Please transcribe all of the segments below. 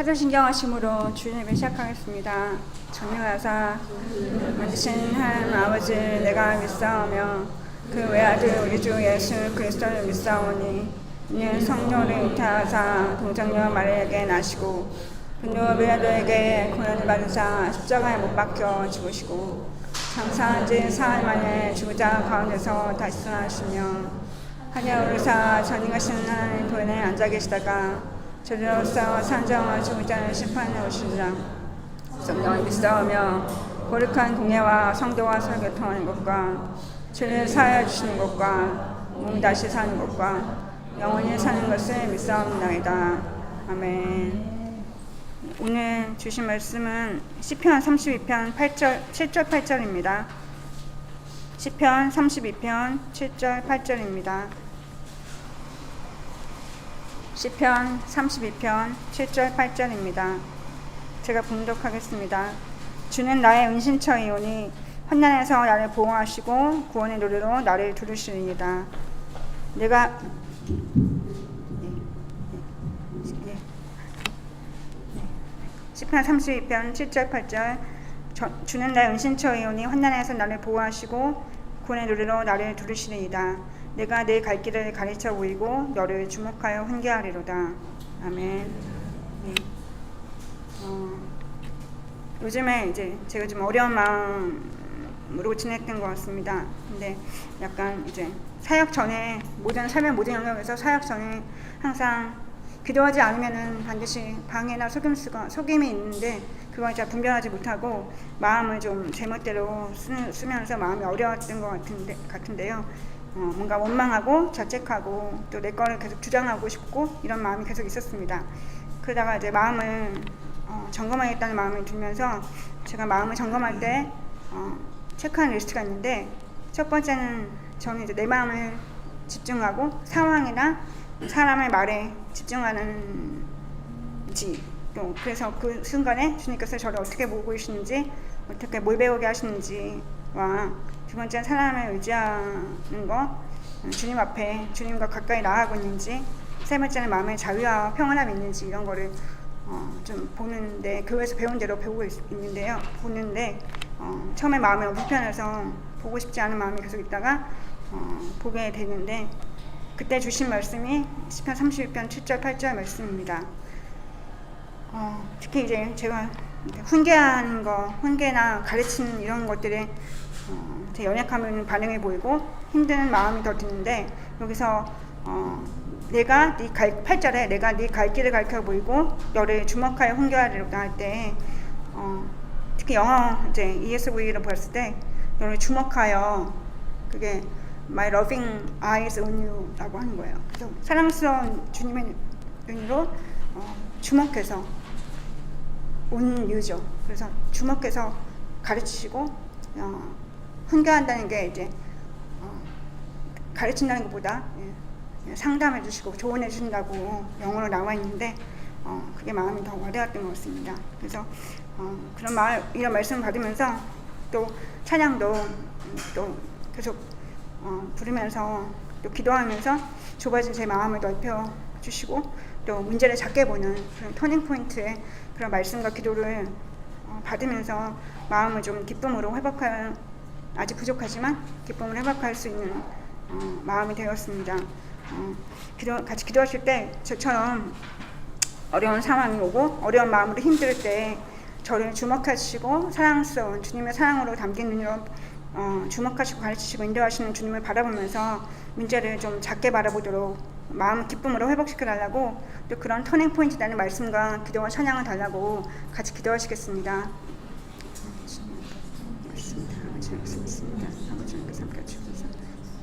사도신경하심으로 주님을 시작하겠습니다. 전능하사 만드신 하나님 아버지를 내가 믿사오며 그 외아들 우리 주 예수 그리스도를 믿사오니 이는 성령을 잉태하사 동정녀 마리아에게 나시고 분노 빌라도에게 고난을 받으사 십자가에 못 박혀 죽으시고 장사한 지 사흘 만에 죽으자 가운데서 다시 살아나시며 하늘 오르사 전능하신 하나님 보좌에 앉아 계시다가 저리로서 산정을 죽으자는 심판에 오시리라. 성령을 믿사오며 거룩한 공예와 성도와 설교 통하는 것과 죄를 사하여 주시는 것과 몸이 다시 사는 것과 영원히 사는 것을 믿사옵나이다. 아멘. 오늘 주신 말씀은 시편 32편 7절 8절입니다. 시편 32편 7절 8절입니다. 시편 32편 7절 8절입니다. 제가 봉독하겠습니다. 주는 나의 은신처이오니 환난에서 나를 보호하시고 구원의 노래로 나를 두르시리이다. 내가 시편 32편 7절 8절 주는 나의 은신처이오니 환난에서 나를 보호하시고 구원의 노래로 나를 두르시리이다. 내가 내 갈 길을 가르쳐 보이고 너를 주목하여 훈계하리로다. 아멘. 네. 요즘에 이제 제가 좀 어려운 마음으로 지냈던 것 같습니다. 근데 약간 이제 사역 전에 삶의 모든 영역에서 사역 전에 항상 기도하지 않으면은 반드시 방해나 속임이 있는데 그걸 잘 분별하지 못하고 마음을 좀 제멋대로 쓰면서 마음이 어려웠던 것 같은데요. 뭔가 원망하고 자책하고 또 내 거를 계속 주장하고 싶고 이런 마음이 계속 있었습니다. 그러다가 이제 마음을 점검하겠다는 마음이 들면서 제가 마음을 점검할 때 체크하는 리스트가 있는데 첫 번째는 저는 이제 내 마음을 집중하고 상황이나 사람의 말에 집중하는지 또 그래서 그 순간에 주님께서 저를 어떻게 보고 계시는지 어떻게 뭘 배우게 하시는지와 두 번째는 사람을 의지하는 것, 주님 앞에 주님과 가까이 나아가고 있는지, 세 번째는 마음의 자유와 평안함이 있는지 이런 거를 좀 보는데 교회에서 배운 대로 배우고 있는데요. 보는데 처음에 마음이 너무 불편해서 보고 싶지 않은 마음이 계속 있다가 보게 되는데 그때 주신 말씀이 시편 32편 7절 8절 말씀입니다. 특히 이제 제가 훈계하는 거, 훈계나 가르치는 이런 것들에 제 연약함은 반응해 보이고 힘든 마음이 더 드는데 여기서 내가 네 8절에 내가 네 갈 길을 가르쳐 보이고 너를 주목하여 훈계하리로다 할 때 특히 영어 이제 ESV로 봤을 때 너를 주목하여 그게 My loving eyes on you라고 하는 거예요. 그래서 사랑스러운 주님의 눈으로 주목해서 on you죠. 그래서 주목해서 가르치시고 훈계한다는 게 이제 가르친다는 것보다 상담해 주시고 조언해 주신다고 영어로 나와 있는데 그게 마음이 더 와닿았던 것 같습니다. 그래서 이런 말씀을 받으면서 또 찬양도 또 계속 부르면서 또 기도하면서 좁아진 제 마음을 넓혀 주시고 또 문제를 작게 보는 그런 터닝 포인트의 그런 말씀과 기도를 받으면서 마음을 좀 기쁨으로 회복할 아직 부족하지만 기쁨을 회복할 수 있는 마음이 되었습니다. 같이 기도하실 때 저처럼 어려운 상황이 오고 어려운 마음으로 힘들 때 저를 주목하시고 사랑스러운 주님의 사랑으로 담긴 눈으로 주목하시고 가르치시고 인도하시는 주님을 바라보면서 문제를 좀 작게 바라보도록 마음 기쁨으로 회복시켜달라고 또 그런 터닝 포인트라는 말씀과 기도와 찬양을 달라고 같이 기도하시겠습니다. 말씀있습니다. 아버지님께서 함께 주셔서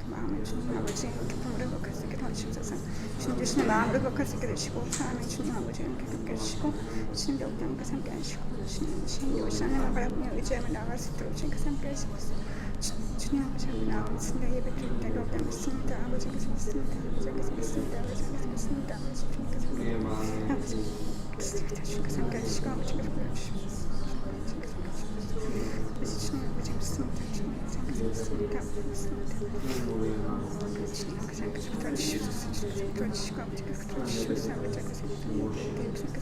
그 마음을 주님 아버지 기쁨으로 회복할 수 있게 도와주셔서 주님 주시는 마음을 회복할 수 있게 되시고 사람의 주님 아버지 함께 해주시고 주님 역당께서 함께 하시고 주님 오신 하나님을 바라보며 의지하며 나아갈 수 있도록 주님께서 함께 하시고 주님 아버지 함께 나아가고 있습니다. 예배 드릴 때가 없다 믿습니다. 아버지께서 믿습니다. 아버지께서 믿습니다. 아버지께서 믿습니다. 아버지 주님께서 주님께서 함께 하시고 아버지께서 보여주시고 주님 아버지 믿습니다. 주님 아버지 믿습니다. 주님 아버지 믿습니다. 주님 아버지 믿습니다. 들어주시고 아버지께서 들어주시고 아버지께서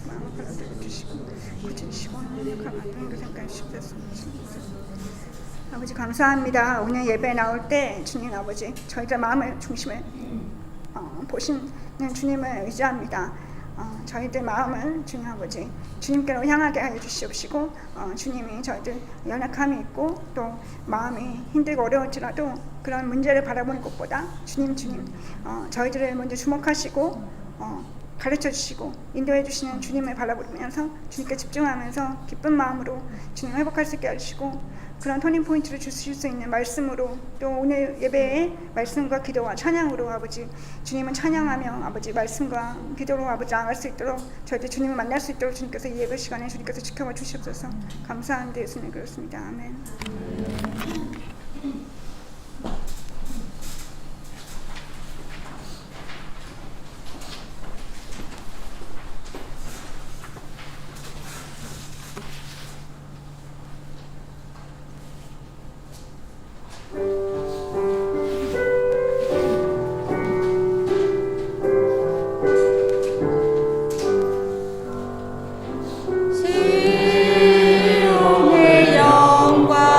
마음을 갈라들여 주시고 고쳐주시고 하나님 교생까지 주셨습니다. 아버지 감사합니다. 오늘 예배 나올 때 주님 아버지 저희들 마음을 중심에 보시는 주님을 의지합니다. 저희들 마음을 주님 아버지 주님께로 향하게 하여 주시옵시고 주님이 저희들 연약함이 있고 또 마음이 힘들고 어려울지라도 그런 문제를 바라보는 것보다 주님 저희들을 먼저 주목하시고 가르쳐 주시고 인도해 주시는 주님을 바라보면서 주님께 집중하면서 기쁜 마음으로 주님 회복할 수 있게 해주시고 그런 터닝포인트를 주실 수 있는 말씀으로 또 오늘 예배에 말씀과 기도와 찬양으로 아버지 주님은 찬양하며 아버지 말씀과 기도로 아버지 나아갈 수 있도록 저희들 주님을 만날 수 있도록 주님께서 이 예배 시간에 주님께서 지켜봐 주시옵소서. 감사한데 예수님 그렇습니다. 아멘. 시온의 영광이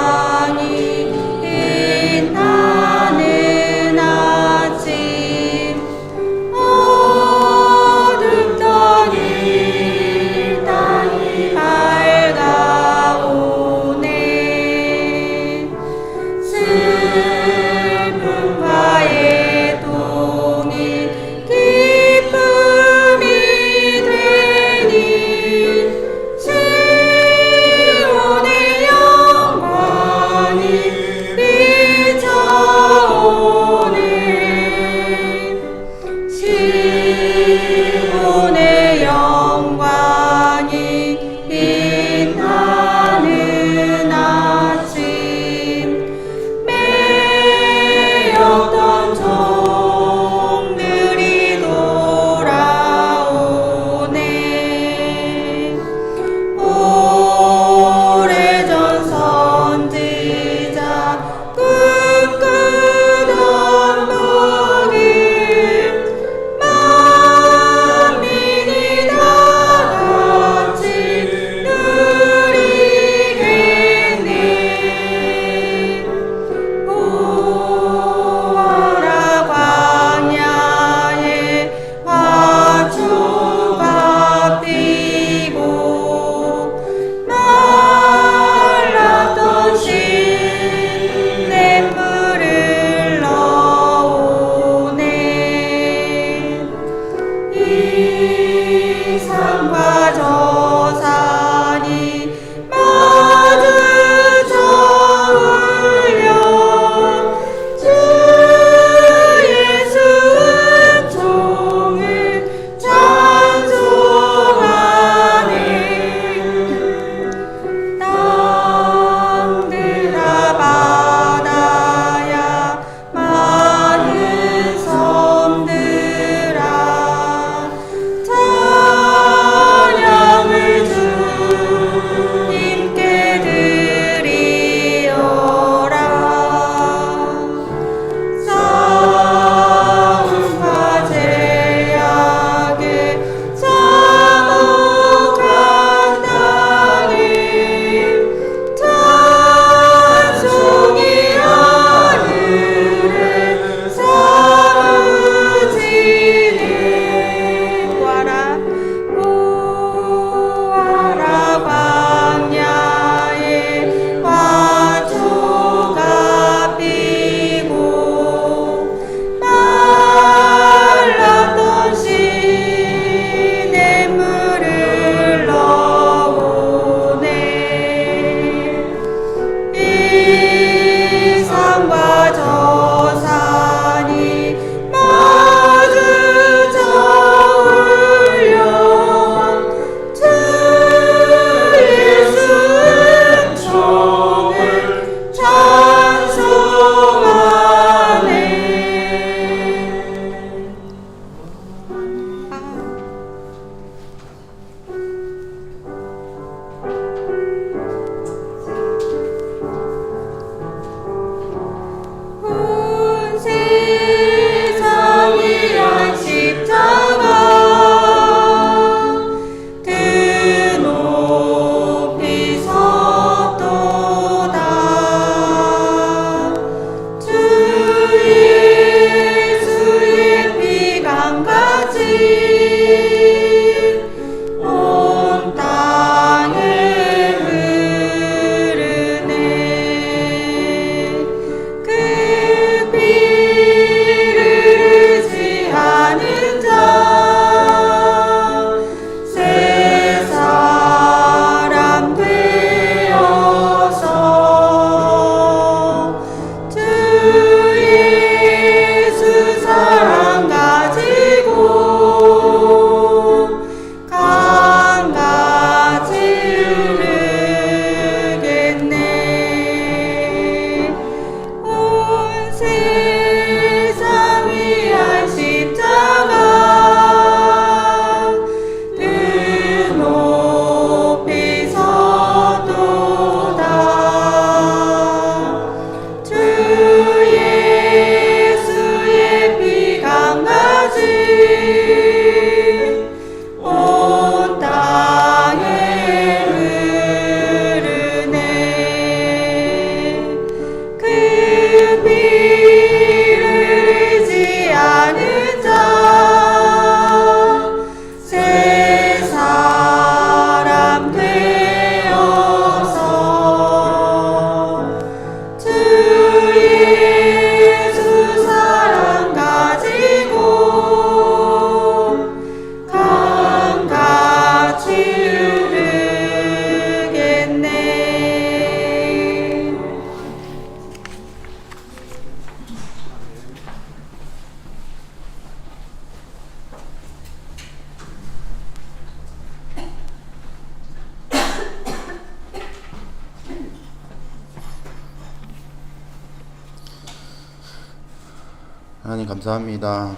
하나님 감사합니다.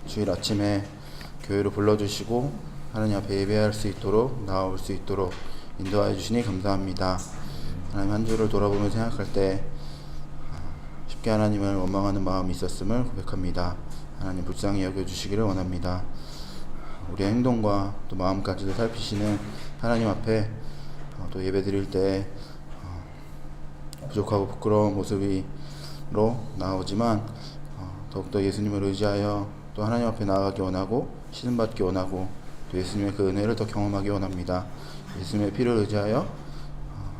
주일 아침에 교회로 불러주시고 하나님 앞에 예배할 수 있도록 나아올 수 있도록 인도하여 주시니 감사합니다. 하나님 한 주를 돌아보며 생각할 때 쉽게 하나님을 원망하는 마음이 있었음을 고백합니다. 하나님 불쌍히 여겨주시기를 원합니다. 우리의 행동과 또 마음까지도 살피시는 하나님 앞에 또 예배 드릴 때 부족하고 부끄러운 모습으로 나오지만 더욱더 예수님을 의지하여 또 하나님 앞에 나아가기 원하고 시즌받기 원하고 또 예수님의 그 은혜를 더 경험하기 원합니다. 예수님의 피를 의지하여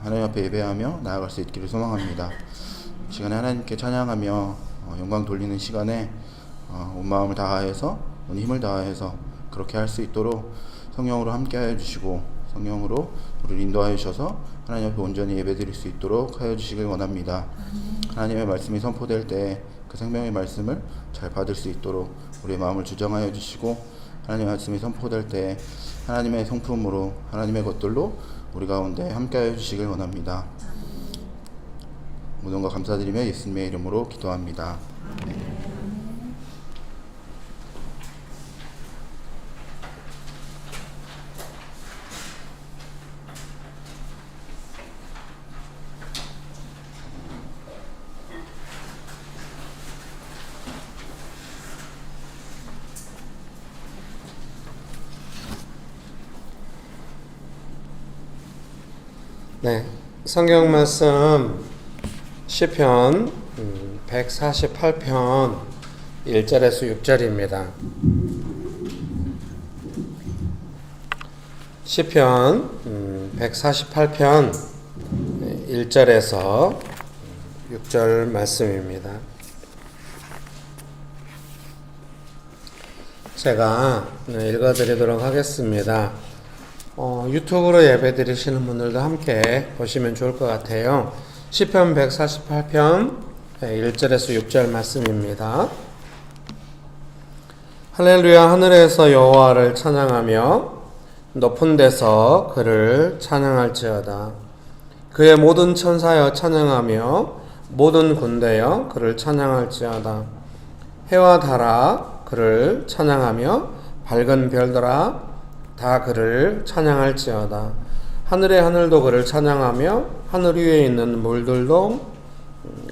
하나님 앞에 예배하며 나아갈 수 있기를 소망합니다. 이 시간에 하나님께 찬양하며 영광 돌리는 시간에 온 마음을 다하여서 온 힘을 다하여서 그렇게 할 수 있도록 성령으로 함께하여 주시고 성령으로 우리를 인도하여 주셔서 하나님 앞에 온전히 예배드릴 수 있도록 하여 주시길 원합니다. 하나님의 말씀이 선포될 때 그 생명의 말씀을 잘 받을 수 있도록 우리의 마음을 주정하여 주시고 하나님의 말씀이 선포될 때 하나님의 성품으로 하나님의 것들로 우리 가운데 함께하여 주시길 원합니다. 모든 것 감사드리며 예수님의 이름으로 기도합니다. 네, 성경 말씀 시편 148편 1절에서 6절입니다. 시편 148편 1절에서 6절 말씀입니다. 제가 읽어드리도록 하겠습니다. 유튜브로 예배 드리시는 분들도 함께 보시면 좋을 것 같아요. 시편 148편 1절에서 6절 말씀입니다. 할렐루야. 하늘에서 여호와를 찬양하며 높은 데서 그를 찬양할지어다. 그의 모든 천사여 찬양하며 모든 군대여 그를 찬양할지어다. 해와 달아 그를 찬양하며 밝은 별들아 다 그를 찬양할지어다. 하늘의 하늘도 그를 찬양하며 하늘 위에 있는 물들도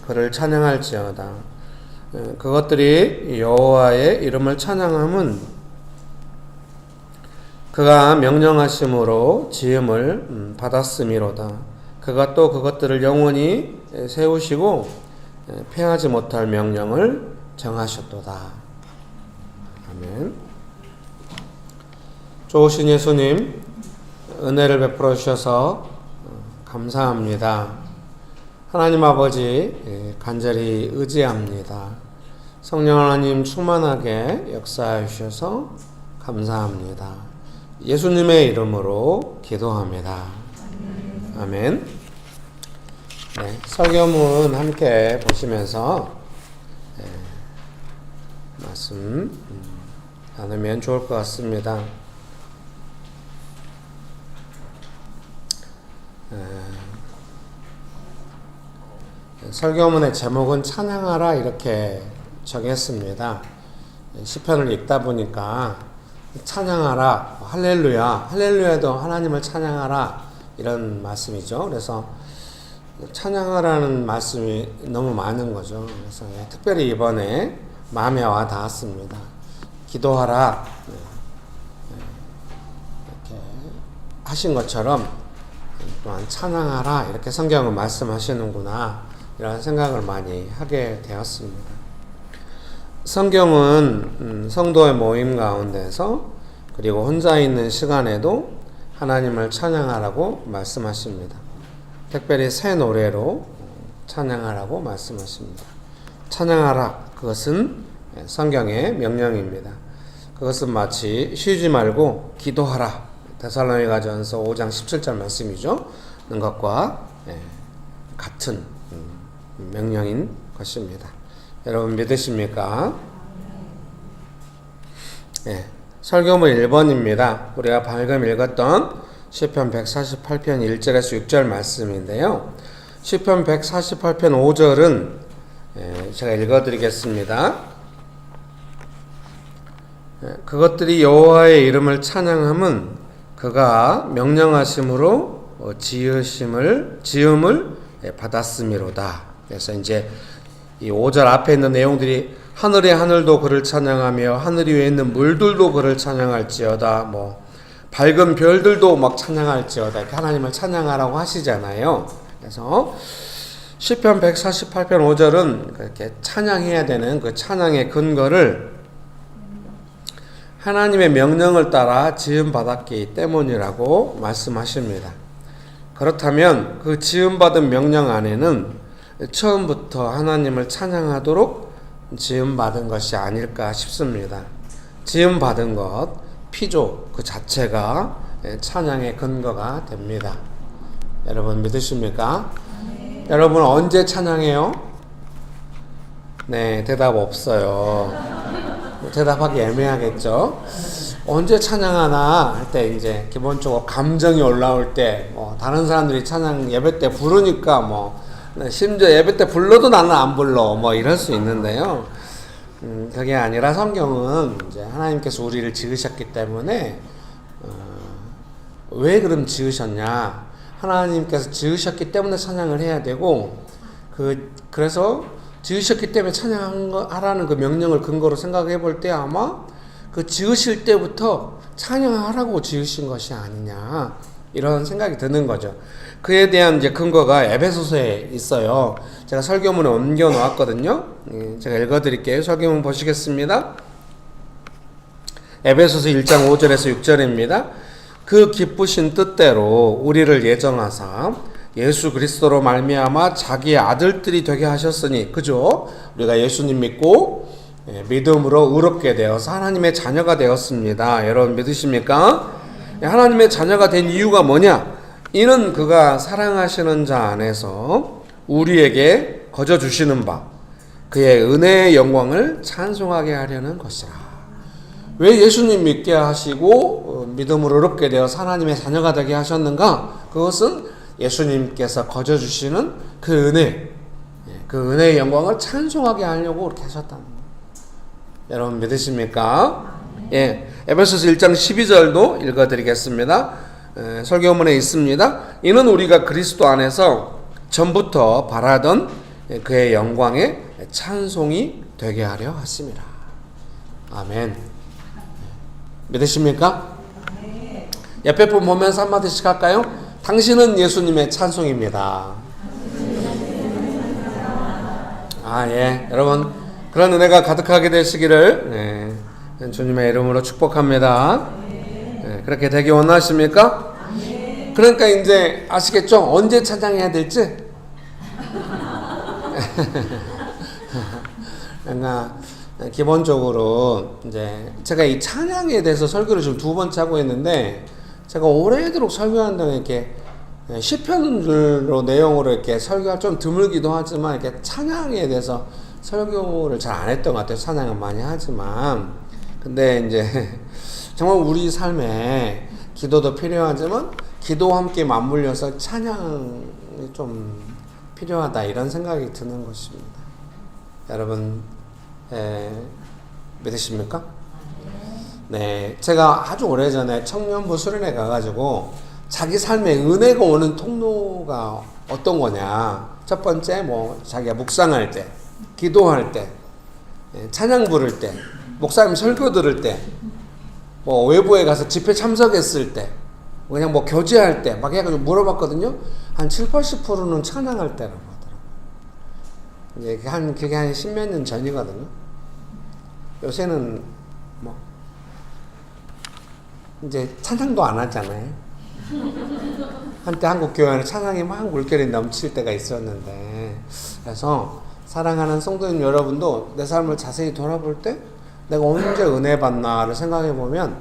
그를 찬양할지어다. 그것들이 여호와의 이름을 찬양함은 그가 명령하심으로 지음을 받았음이로다. 그가 또 그것들을 영원히 세우시고 패하지 못할 명령을 정하셨도다. 아멘. 좋으신 예수님, 은혜를 베풀어 주셔서 감사합니다. 하나님 아버지 간절히 의지합니다. 성령 하나님 충만하게 역사해 주셔서 감사합니다. 예수님의 이름으로 기도합니다. 아멘. 네, 설교문 함께 보시면서 말씀 나누면 좋을 것 같습니다. 설교문의 제목은 찬양하라 이렇게 정했습니다. 시편을 읽다 보니까 찬양하라, 할렐루야, 할렐루야도 하나님을 찬양하라 이런 말씀이죠. 그래서 찬양하라는 말씀이 너무 많은 거죠. 그래서 특별히 이번에 마음에 와 닿았습니다. 기도하라 이렇게 하신 것처럼 또한 찬양하라 이렇게 성경은 말씀하시는구나 이런 생각을 많이 하게 되었습니다. 성경은 성도의 모임 가운데서 그리고 혼자 있는 시간에도 하나님을 찬양하라고 말씀하십니다. 특별히 새 노래로 찬양하라고 말씀하십니다. 찬양하라, 그것은 성경의 명령입니다. 그것은 마치 쉬지 말고 기도하라, 데살로니가전서 5장 17절 말씀이죠. 는 것과 같은 명령인 것입니다. 여러분 믿으십니까? 네, 설교문 1번입니다. 우리가 방금 읽었던 시편 148편 1절에서 6절 말씀인데요. 시편 148편 5절은 제가 읽어드리겠습니다. 그것들이 여호와의 이름을 찬양함은 그가 명령하심으로 지음을 받았음이로다. 그래서 이제 이 5절 앞에 있는 내용들이 하늘의 하늘도 그를 찬양하며 하늘 위에 있는 물들도 그를 찬양할지어다. 뭐 밝은 별들도 막 찬양할지어다. 이렇게 하나님을 찬양하라고 하시잖아요. 그래서 시편 148편 5절은 그렇게 찬양해야 되는 그 찬양의 근거를 하나님의 명령을 따라 지음받았기 때문이라고 말씀하십니다. 그렇다면 그 지음받은 명령 안에는 처음부터 하나님을 찬양하도록 지음받은 것이 아닐까 싶습니다. 지음받은 것, 피조 그 자체가 찬양의 근거가 됩니다. 여러분 믿으십니까? 여러분 언제 찬양해요? 네, 대답 없어요. 대답하기 애매하겠죠? 언제 찬양하나 할 때 이제 기본적으로 감정이 올라올 때, 뭐 다른 사람들이 찬양 예배 때 부르니까 뭐 심지어 예배 때 불러도 나는 안 불러 뭐 이럴 수 있는데요. 그게 아니라 성경은 이제 하나님께서 우리를 지으셨기 때문에 왜 그럼 지으셨냐? 하나님께서 지으셨기 때문에 찬양을 해야 되고 그래서 지으셨기 때문에 찬양하라는 그 명령을 근거로 생각해 볼 때 아마 그 지으실 때부터 찬양하라고 지으신 것이 아니냐 이런 생각이 드는 거죠. 그에 대한 이제 근거가 에베소서에 있어요. 제가 설교문에 옮겨 놓았거든요. 제가 읽어드릴게요. 설교문 보시겠습니다. 에베소서 1장 5절에서 6절입니다. 그 기쁘신 뜻대로 우리를 예정하사 예수 그리스도로 말미암아 자기의 아들들이 되게 하셨으니, 그죠? 우리가 예수님 믿고 믿음으로 의롭게 되어서 하나님의 자녀가 되었습니다. 여러분 믿으십니까? 하나님의 자녀가 된 이유가 뭐냐? 이는 그가 사랑하시는 자 안에서 우리에게 거저 주시는 바 그의 은혜의 영광을 찬송하게 하려는 것이라. 왜 예수님 믿게 하시고 믿음으로 의롭게 되어서 하나님의 자녀가 되게 하셨는가? 그것은 예수님께서 거저 주시는 그 은혜, 그 은혜의 영광을 찬송하게 하려고 그렇게 하셨다는 거예요. 여러분 믿으십니까? 예, 에베소서 1장 12절도 읽어드리겠습니다. 설교문에 있습니다. 이는 우리가 그리스도 안에서 전부터 바라던 그의 영광의 찬송이 되게 하려 하심이라. 아멘. 믿으십니까? 옆에 분 보면서 한마디씩 할까요? 당신은 예수님의 찬송입니다. 예. 여러분 그런 은혜가 가득하게 되시기를 주님의 이름으로 축복합니다. 그렇게 되기 원하십니까? 그러니까 이제 아시겠죠? 언제 찬양해야 될지? 그러니까 기본적으로 이제 제가 이 찬양에 대해서 설교를 지금 2번째 하고 있는데, 제가 오래도록 설교하는 동안 이렇게 시편으로 내용으로 이렇게 설교가 좀 드물기도 하지만 이렇게 찬양에 대해서 설교를 잘 안 했던 것 같아요. 찬양은 많이 하지만. 근데 이제 정말 우리 삶에 기도도 필요하지만 기도와 함께 맞물려서 찬양이 좀 필요하다 이런 생각이 드는 것입니다. 여러분 믿으십니까? 네, 제가 아주 오래전에 청년부 수련회 가가지고 자기 삶에 은혜가 오는 통로가 어떤 거냐, 첫 번째 뭐 자기가 묵상할 때, 기도할 때, 찬양 부를 때, 목사님 설교 들을 때, 뭐 외부에 가서 집회 참석했을 때, 그냥 뭐 교제할 때 막 해가지고 물어봤거든요. 한 70-80%는 찬양할 때라고 하더라고요. 이제 그게 한 10몇 년 전이거든요. 요새는 뭐 이제 찬양도 안 하잖아요. 한때 한국 교회는 찬양이 막 물결이 넘칠 때가 있었는데, 그래서 사랑하는 성도님 여러분도 내 삶을 자세히 돌아볼 때 내가 언제 은혜 받나를 생각해 보면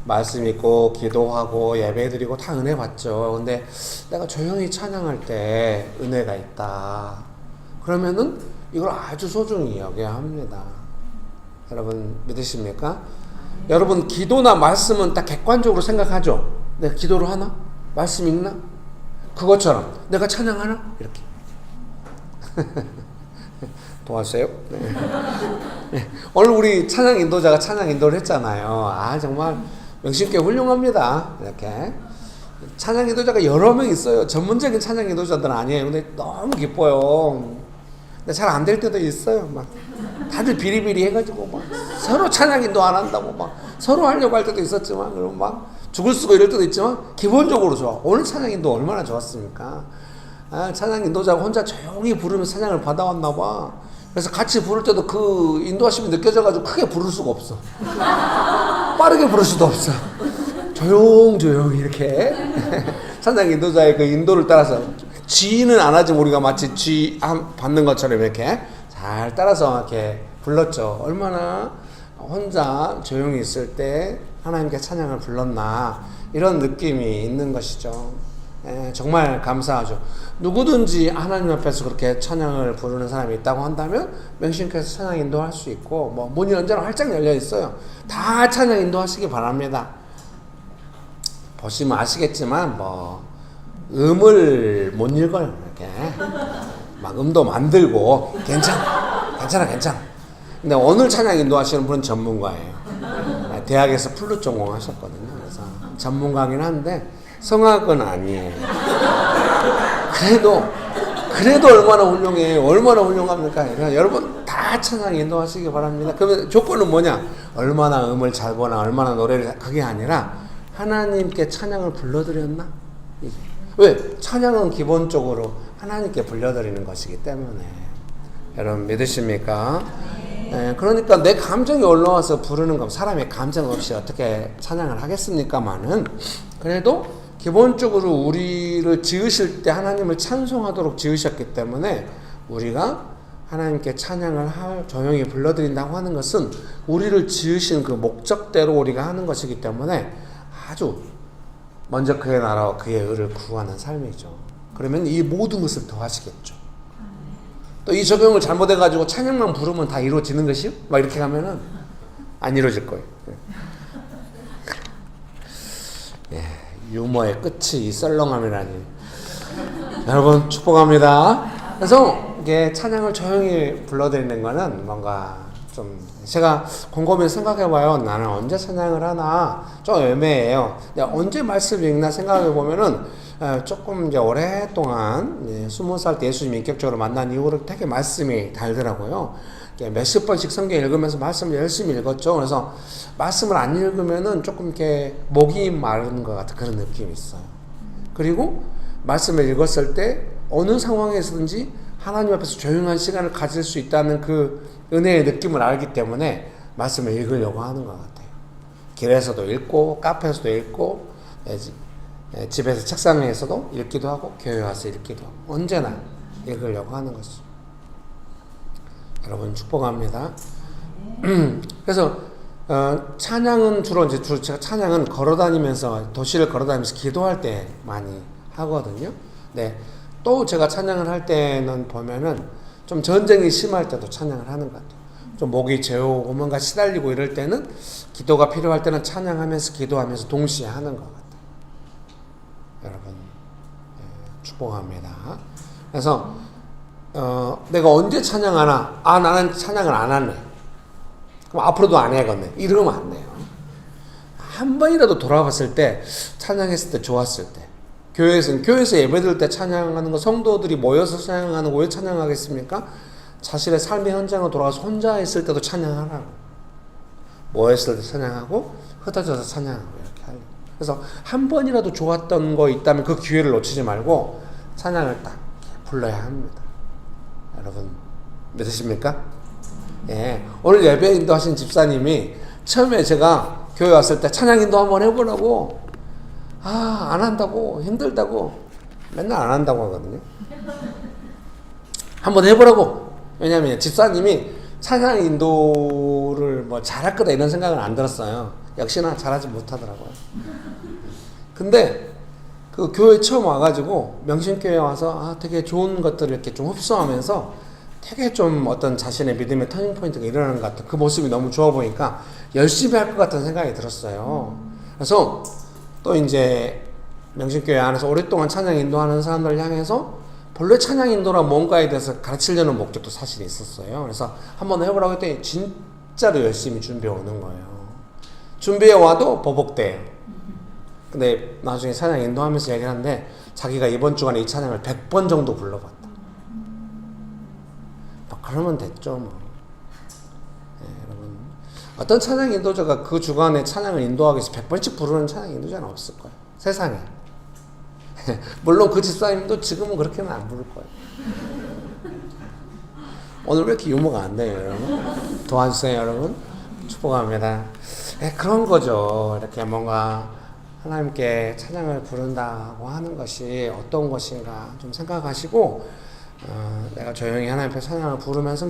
말씀 읽고 기도하고 예배드리고 다 은혜 받죠. 근데 내가 조용히 찬양할 때 은혜가 있다. 그러면은 이걸 아주 소중히 여겨야 합니다. 여러분 믿으십니까? 여러분 기도나 말씀은 딱 객관적으로 생각하죠. 내가 기도를 하나? 말씀 읽나? 그것처럼 내가 찬양하나? 이렇게 도와주세요. 네. 네. 오늘 우리 찬양 인도자가 찬양 인도를 했잖아요. 아, 정말 명심교회 훌륭합니다. 이렇게. 찬양 인도자가 여러 명 있어요. 전문적인 찬양 인도자들은 아니에요. 근데 너무 기뻐요. 근데 잘 안 될 때도 있어요. 막 다들 비리비리 해가지고 막 서로 찬양 인도 안 한다고 막 서로 하려고 할 때도 있었지만, 그럼 막 죽을 쓰고 이럴 때도 있지만 기본적으로 좋아. 오늘 찬양 인도 얼마나 좋았습니까? 아, 찬양 인도자가 혼자 조용히 부르면서 찬양을 받아왔나 봐. 그래서 같이 부를 때도 그 인도하심이 느껴져가지고 크게 부를 수가 없어. 빠르게 부를 수도 없어. 조용조용히 이렇게 찬양 인도자의 그 인도를 따라서 지는 안 하지만 우리가 마치 지 받는 것처럼 이렇게 잘 따라서 이렇게 불렀죠. 얼마나 혼자 조용히 있을 때 하나님께 찬양을 불렀나, 이런 느낌이 있는 것이죠. 정말 감사하죠. 누구든지 하나님 앞에서 그렇게 찬양을 부르는 사람이 있다고 한다면 명심교회에서 찬양 인도할 수 있고, 뭐 문이 언제나 활짝 열려 있어요. 다 찬양 인도하시기 바랍니다. 보시면 아시겠지만 뭐 음을 못 읽어요. 이렇게 막 음도 만들고 괜찮아. 근데 오늘 찬양 인도하시는 분은 전문가예요. 대학에서 플룻 전공하셨거든요. 그래서 전문가긴 한데 성악은 아니에요. 그래도 얼마나 훌륭해요. 얼마나 훌륭합니까? 그러니까 여러분 다 찬양 인도하시기 바랍니다. 그러면 조건은 뭐냐? 얼마나 음을 잘 보나, 얼마나 노래를, 그게 아니라 하나님께 찬양을 불러드렸나? 이게. 왜? 찬양은 기본적으로 하나님께 불러드리는 것이기 때문에. 여러분 믿으십니까? 네, 그러니까 내 감정이 올라와서 부르는 건 사람의 감정 없이 어떻게 찬양을 하겠습니까마는, 그래도 기본적으로 우리를 지으실 때 하나님을 찬송하도록 지으셨기 때문에 우리가 하나님께 찬양을 조용히 불러드린다고 하는 것은 우리를 지으신 그 목적대로 우리가 하는 것이기 때문에 아주 먼저 그의 나라와 그의 의를 구하는 삶이죠. 그러면 이 모든 것을 더하시겠죠. 또 이 적용을 잘못해가지고 찬양만 부르면 다 이루어지는 것이요? 막 이렇게 가면은 안 이루어질 거예요. 예, 유머의 끝이 이 썰렁함이라니. 여러분 축복합니다. 그래서 이게 찬양을 조용히 불러드리는 거는 뭔가 좀 제가 곰곰이 생각해봐요. 나는 언제 찬양을 하나 좀 애매해요. 언제 말씀을 읽나 생각해보면은 조금 이제 오랫동안 20살 때 예수님 인격적으로 만난 이후로 되게 말씀이 달더라고요. 몇십 번씩 성경 읽으면서 말씀을 열심히 읽었죠. 그래서 말씀을 안 읽으면은 조금 이렇게 목이 마른 것 같은 그런 느낌이 있어요. 그리고 말씀을 읽었을 때 어느 상황에서든지 하나님 앞에서 조용한 시간을 가질 수 있다는 그 은혜의 느낌을 알기 때문에 말씀을 읽으려고 하는 것 같아요. 길에서도 읽고 카페에서도 읽고 집에서 책상에서도 읽기도 하고 교회 와서 읽기도 하고 언제나 읽으려고 하는 것이죠. 여러분 축복합니다. 그래서 찬양은 주로 제가 찬양은 걸어다니면서 도시를 걸어다니면서 기도할 때 많이 하거든요. 네. 또 제가 찬양을 할 때는 보면은 좀 전쟁이 심할 때도 찬양을 하는 것 같아요. 좀 목이 재우고 뭔가 시달리고 이럴 때는 기도가 필요할 때는 찬양하면서 기도하면서 동시에 하는 것 같아요. 여러분 축복합니다. 그래서 내가 언제 찬양하나? 아 나는 찬양을 안 하네. 그럼 앞으로도 안 해야겠네. 이러면 안 돼요. 한 번이라도 돌아봤을 때 찬양했을 때 좋았을 때 교회에서 예배드릴 때 찬양하는 거 성도들이 모여서 찬양하는 거 왜 찬양하겠습니까? 자신의 삶의 현장으로 돌아가서 혼자 있을 때도 찬양하라고. 모였을 때 찬양하고 흩어져서 찬양하고 이렇게 하려고. 그래서 한 번이라도 좋았던 거 있다면 그 기회를 놓치지 말고 찬양을 딱 불러야 합니다. 여러분 믿으십니까? 예. 오늘 예배 인도하신 집사님이 처음에 제가 교회 왔을 때 찬양 인도 한번 해보라고 안 한다고 힘들다고 맨날 안 한다고 하거든요. 한번 해보라고. 왜냐하면 집사님이 찬양 인도를 뭐 잘할 거다 이런 생각은 안 들었어요. 역시나 잘하지 못하더라고요. 근데 그 교회 처음 와가지고 명신교회 와서 되게 좋은 것들을 이렇게 좀 흡수하면서 되게 좀 어떤 자신의 믿음의 터닝 포인트가 일어나는 것 같아요. 그 모습이 너무 좋아 보니까 열심히 할 것 같은 생각이 들었어요. 그래서 또 이제 명신교회 안에서 오랫동안 찬양 인도하는 사람들 향해서 본래 찬양 인도란 뭔가에 대해서 가르치려는 목적도 사실 있었어요. 그래서 한번 해보라고 했더니 진짜로 열심히 준비해 오는 거예요. 준비해 와도 보복돼요. 근데 나중에 찬양 인도하면서 얘기하는데 자기가 이번 주간에 이 찬양을 100번 정도 불러봤다. 뭐 그러면 됐죠 뭐. 네, 여러분 어떤 찬양 인도자가 그 주간에 찬양을 인도하기 위해서 100번씩 부르는 찬양 인도자는 없을 거예요. 세상에. 물론 그 집사님도 지금은 그렇게는 안 부를 거예요. 오늘 왜 이렇게 유머가 안 돼요 여러분? 도와주세요 여러분. 축복합니다. 네, 그런 거죠. 이렇게 뭔가 하나님께 찬양을 부른다고 하는 것이 어떤 것인가 좀 생각하시고 내가 조용히 하나님 앞에 찬양을 부르면서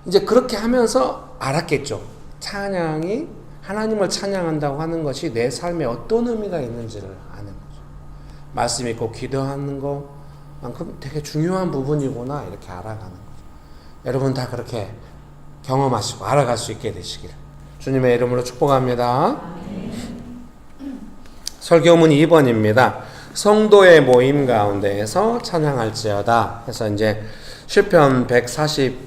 이제 그렇게 하면서 알았겠죠. 찬양이 하나님을 찬양한다고 하는 것이 내 삶에 어떤 의미가 있는지를 아는 거죠. 말씀 읽고 기도하는 것만큼 되게 중요한 부분이구나 이렇게 알아가는 거죠. 여러분 다 그렇게 경험하시고 알아갈 수 있게 되시기를 주님의 이름으로 축복합니다. 설교문 2번입니다. 성도의 모임 가운데에서 찬양할지어다 해서 이제 시편 148편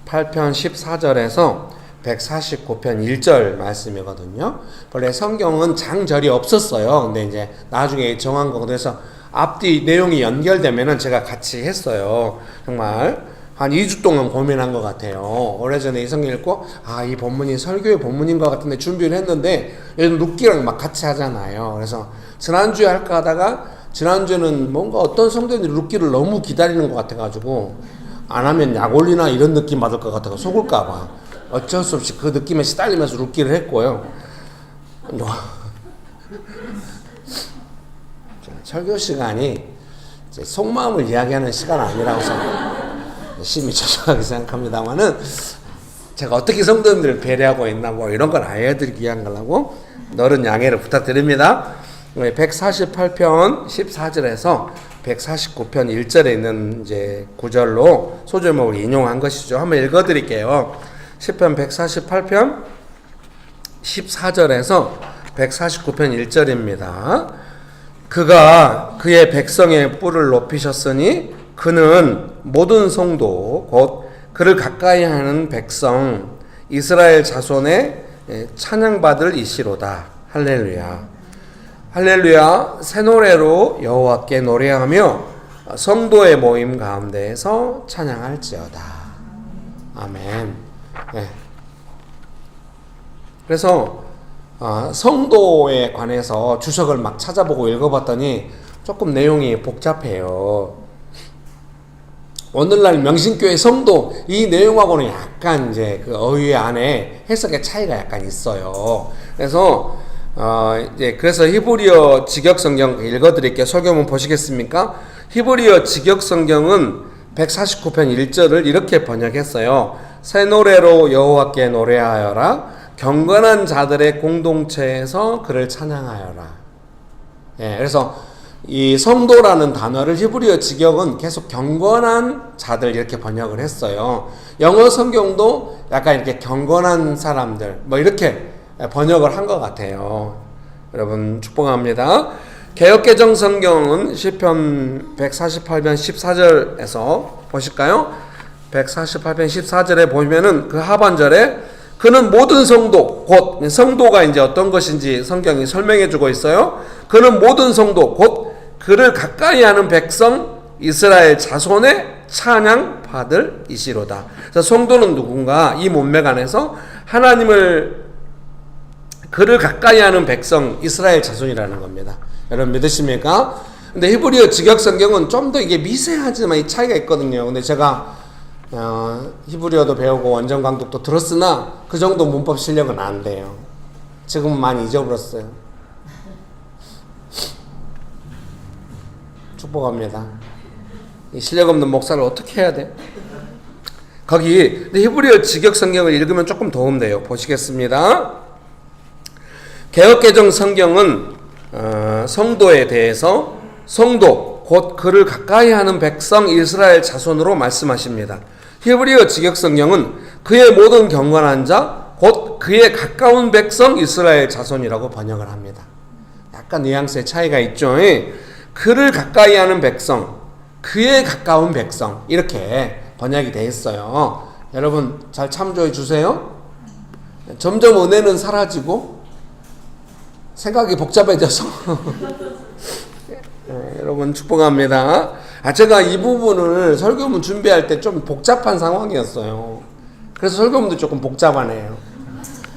14절에서 149편 1절 말씀이거든요. 원래 성경은 장절이 없었어요. 근데 이제 나중에 정한 거거든요. 그래서 앞뒤 내용이 연결되면은 제가 같이 했어요. 정말 한 2주 동안 고민한 것 같아요. 오래전에 이 성경 읽고 이 본문이 설교의 본문인 것 같은데 준비를 했는데 요즘 룻기랑 막 같이 하잖아요. 그래서 지난주에 할까 하다가 지난주에는 뭔가 어떤 성도들이 룻기를 너무 기다리는 것 같아가지고 안 하면 약 올리나 이런 느낌 받을 것 같아서 속을까봐 어쩔 수 없이 그 느낌에 시달리면서 룻기를 했고요. 설교 시간이 이제 속마음을 이야기하는 시간 아니라고 열심히 조심하게 생각합니다만은 제가 어떻게 성도님들을 배려하고 있나 뭐 이런 걸 알려드리기 위한 거라고 너른 양해를 부탁드립니다. 148편 14절에서 149편 1절에 있는 이제 구절로 소제목을 인용한 것이죠. 한번 읽어드릴게요. 시편 148편 14절에서 149편 1절입니다. 그가 그의 백성의 뿔을 높이셨으니 그는 모든 성도 곧 그를 가까이 하는 백성 이스라엘 자손의 찬양받을 이시로다. 할렐루야. 할렐루야. 새 노래로 여호와께 노래하며 성도의 모임 가운데에서 찬양할지어다. 아멘. 네. 그래서 성도에 관해서 주석을 막 찾아보고 읽어봤더니 조금 내용이 복잡해요. 오늘날 명신교회 성도 이 내용하고는 약간 이제 그 어휘 안에 해석의 차이가 약간 있어요. 그래서 그래서 히브리어 직역 성경 읽어드릴게요. 설교문 보시겠습니까? 히브리어 직역 성경은 149편 1절을 이렇게 번역했어요. 새 노래로 여호와께 노래하여라. 경건한 자들의 공동체에서 그를 찬양하여라. 예, 그래서 이 성도라는 단어를 히브리어 직역은 계속 경건한 자들 이렇게 번역을 했어요. 영어 성경도 약간 이렇게 경건한 사람들 뭐 이렇게 번역을 한 것 같아요. 여러분 축복합니다. 개역개정 성경은 시편 148편 14절에서 보실까요? 148편 14절에 보면은 그 하반절에 그는 모든 성도 곧 성도가 이제 어떤 것인지 성경이 설명해 주고 있어요. 그는 모든 성도 곧 그를 가까이 하는 백성 이스라엘 자손의 찬양 받을 이시로다. 그래서 성도는 누군가 이 문맥 안에서 하나님을 그를 가까이 하는 백성 이스라엘 자손이라는 겁니다. 여러분 믿으십니까? 근데 히브리어 직역 성경은 좀 더 이게 미세하지만 이 차이가 있거든요. 근데 제가 히브리어도 배우고 원전 강독도 들었으나 그 정도 문법 실력은 안 돼요. 지금은 많이 잊어버렸어요. 축복합니다. 이 실력 없는 목사를 어떻게 해야 돼? 거기 히브리어 직역 성경을 읽으면 조금 도움돼요. 보시겠습니다. 개역개정 성경은 성도에 대해서 성도 곧 그를 가까이 하는 백성 이스라엘 자손으로 말씀하십니다. 히브리어 직역 성경은 그의 모든 경건한 자 곧 그의 가까운 백성 이스라엘 자손이라고 번역을 합니다. 약간 뉘앙스의 차이가 있죠. 그를 가까이 하는 백성, 그에 가까운 백성 이렇게 번역이 되어 있어요. 여러분 잘 참조해 주세요. 점점 은혜는 사라지고 생각이 복잡해져서 여러분 축복합니다. 제가 이 부분을 설교문 준비할 때 좀 복잡한 상황이었어요. 그래서 설교문도 조금 복잡하네요.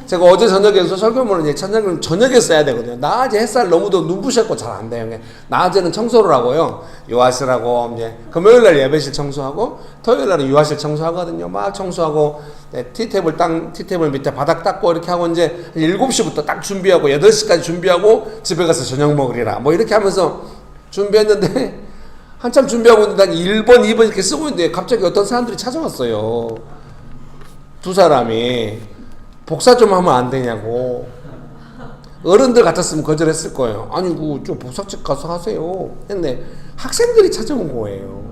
제가 어제 저녁에서 설교문을 이제 저녁에 써야 되거든요. 낮에 햇살 너무 더 눈부셨고 잘 안 돼요. 낮에는 청소를 하고요. 유아실하고 이제 금요일 날 예배실 청소하고 토요일 날은 유아실 청소하거든요. 막 청소하고 티테이블 밑에 바닥 닦고 이렇게 하고 이제 7시부터 딱 준비하고 8시까지 준비하고 집에 가서 저녁 먹으리라 뭐 이렇게 하면서 준비했는데 한참 준비하고 있는데 한 1번, 2번 이렇게 쓰고 있는데 갑자기 어떤 사람들이 찾아왔어요. 두 사람이 복사 좀 하면 안 되냐고. 어른들 같았으면 거절했을 거예요. 아니 좀 복사집 가서 하세요 했는데 학생들이 찾아온 거예요.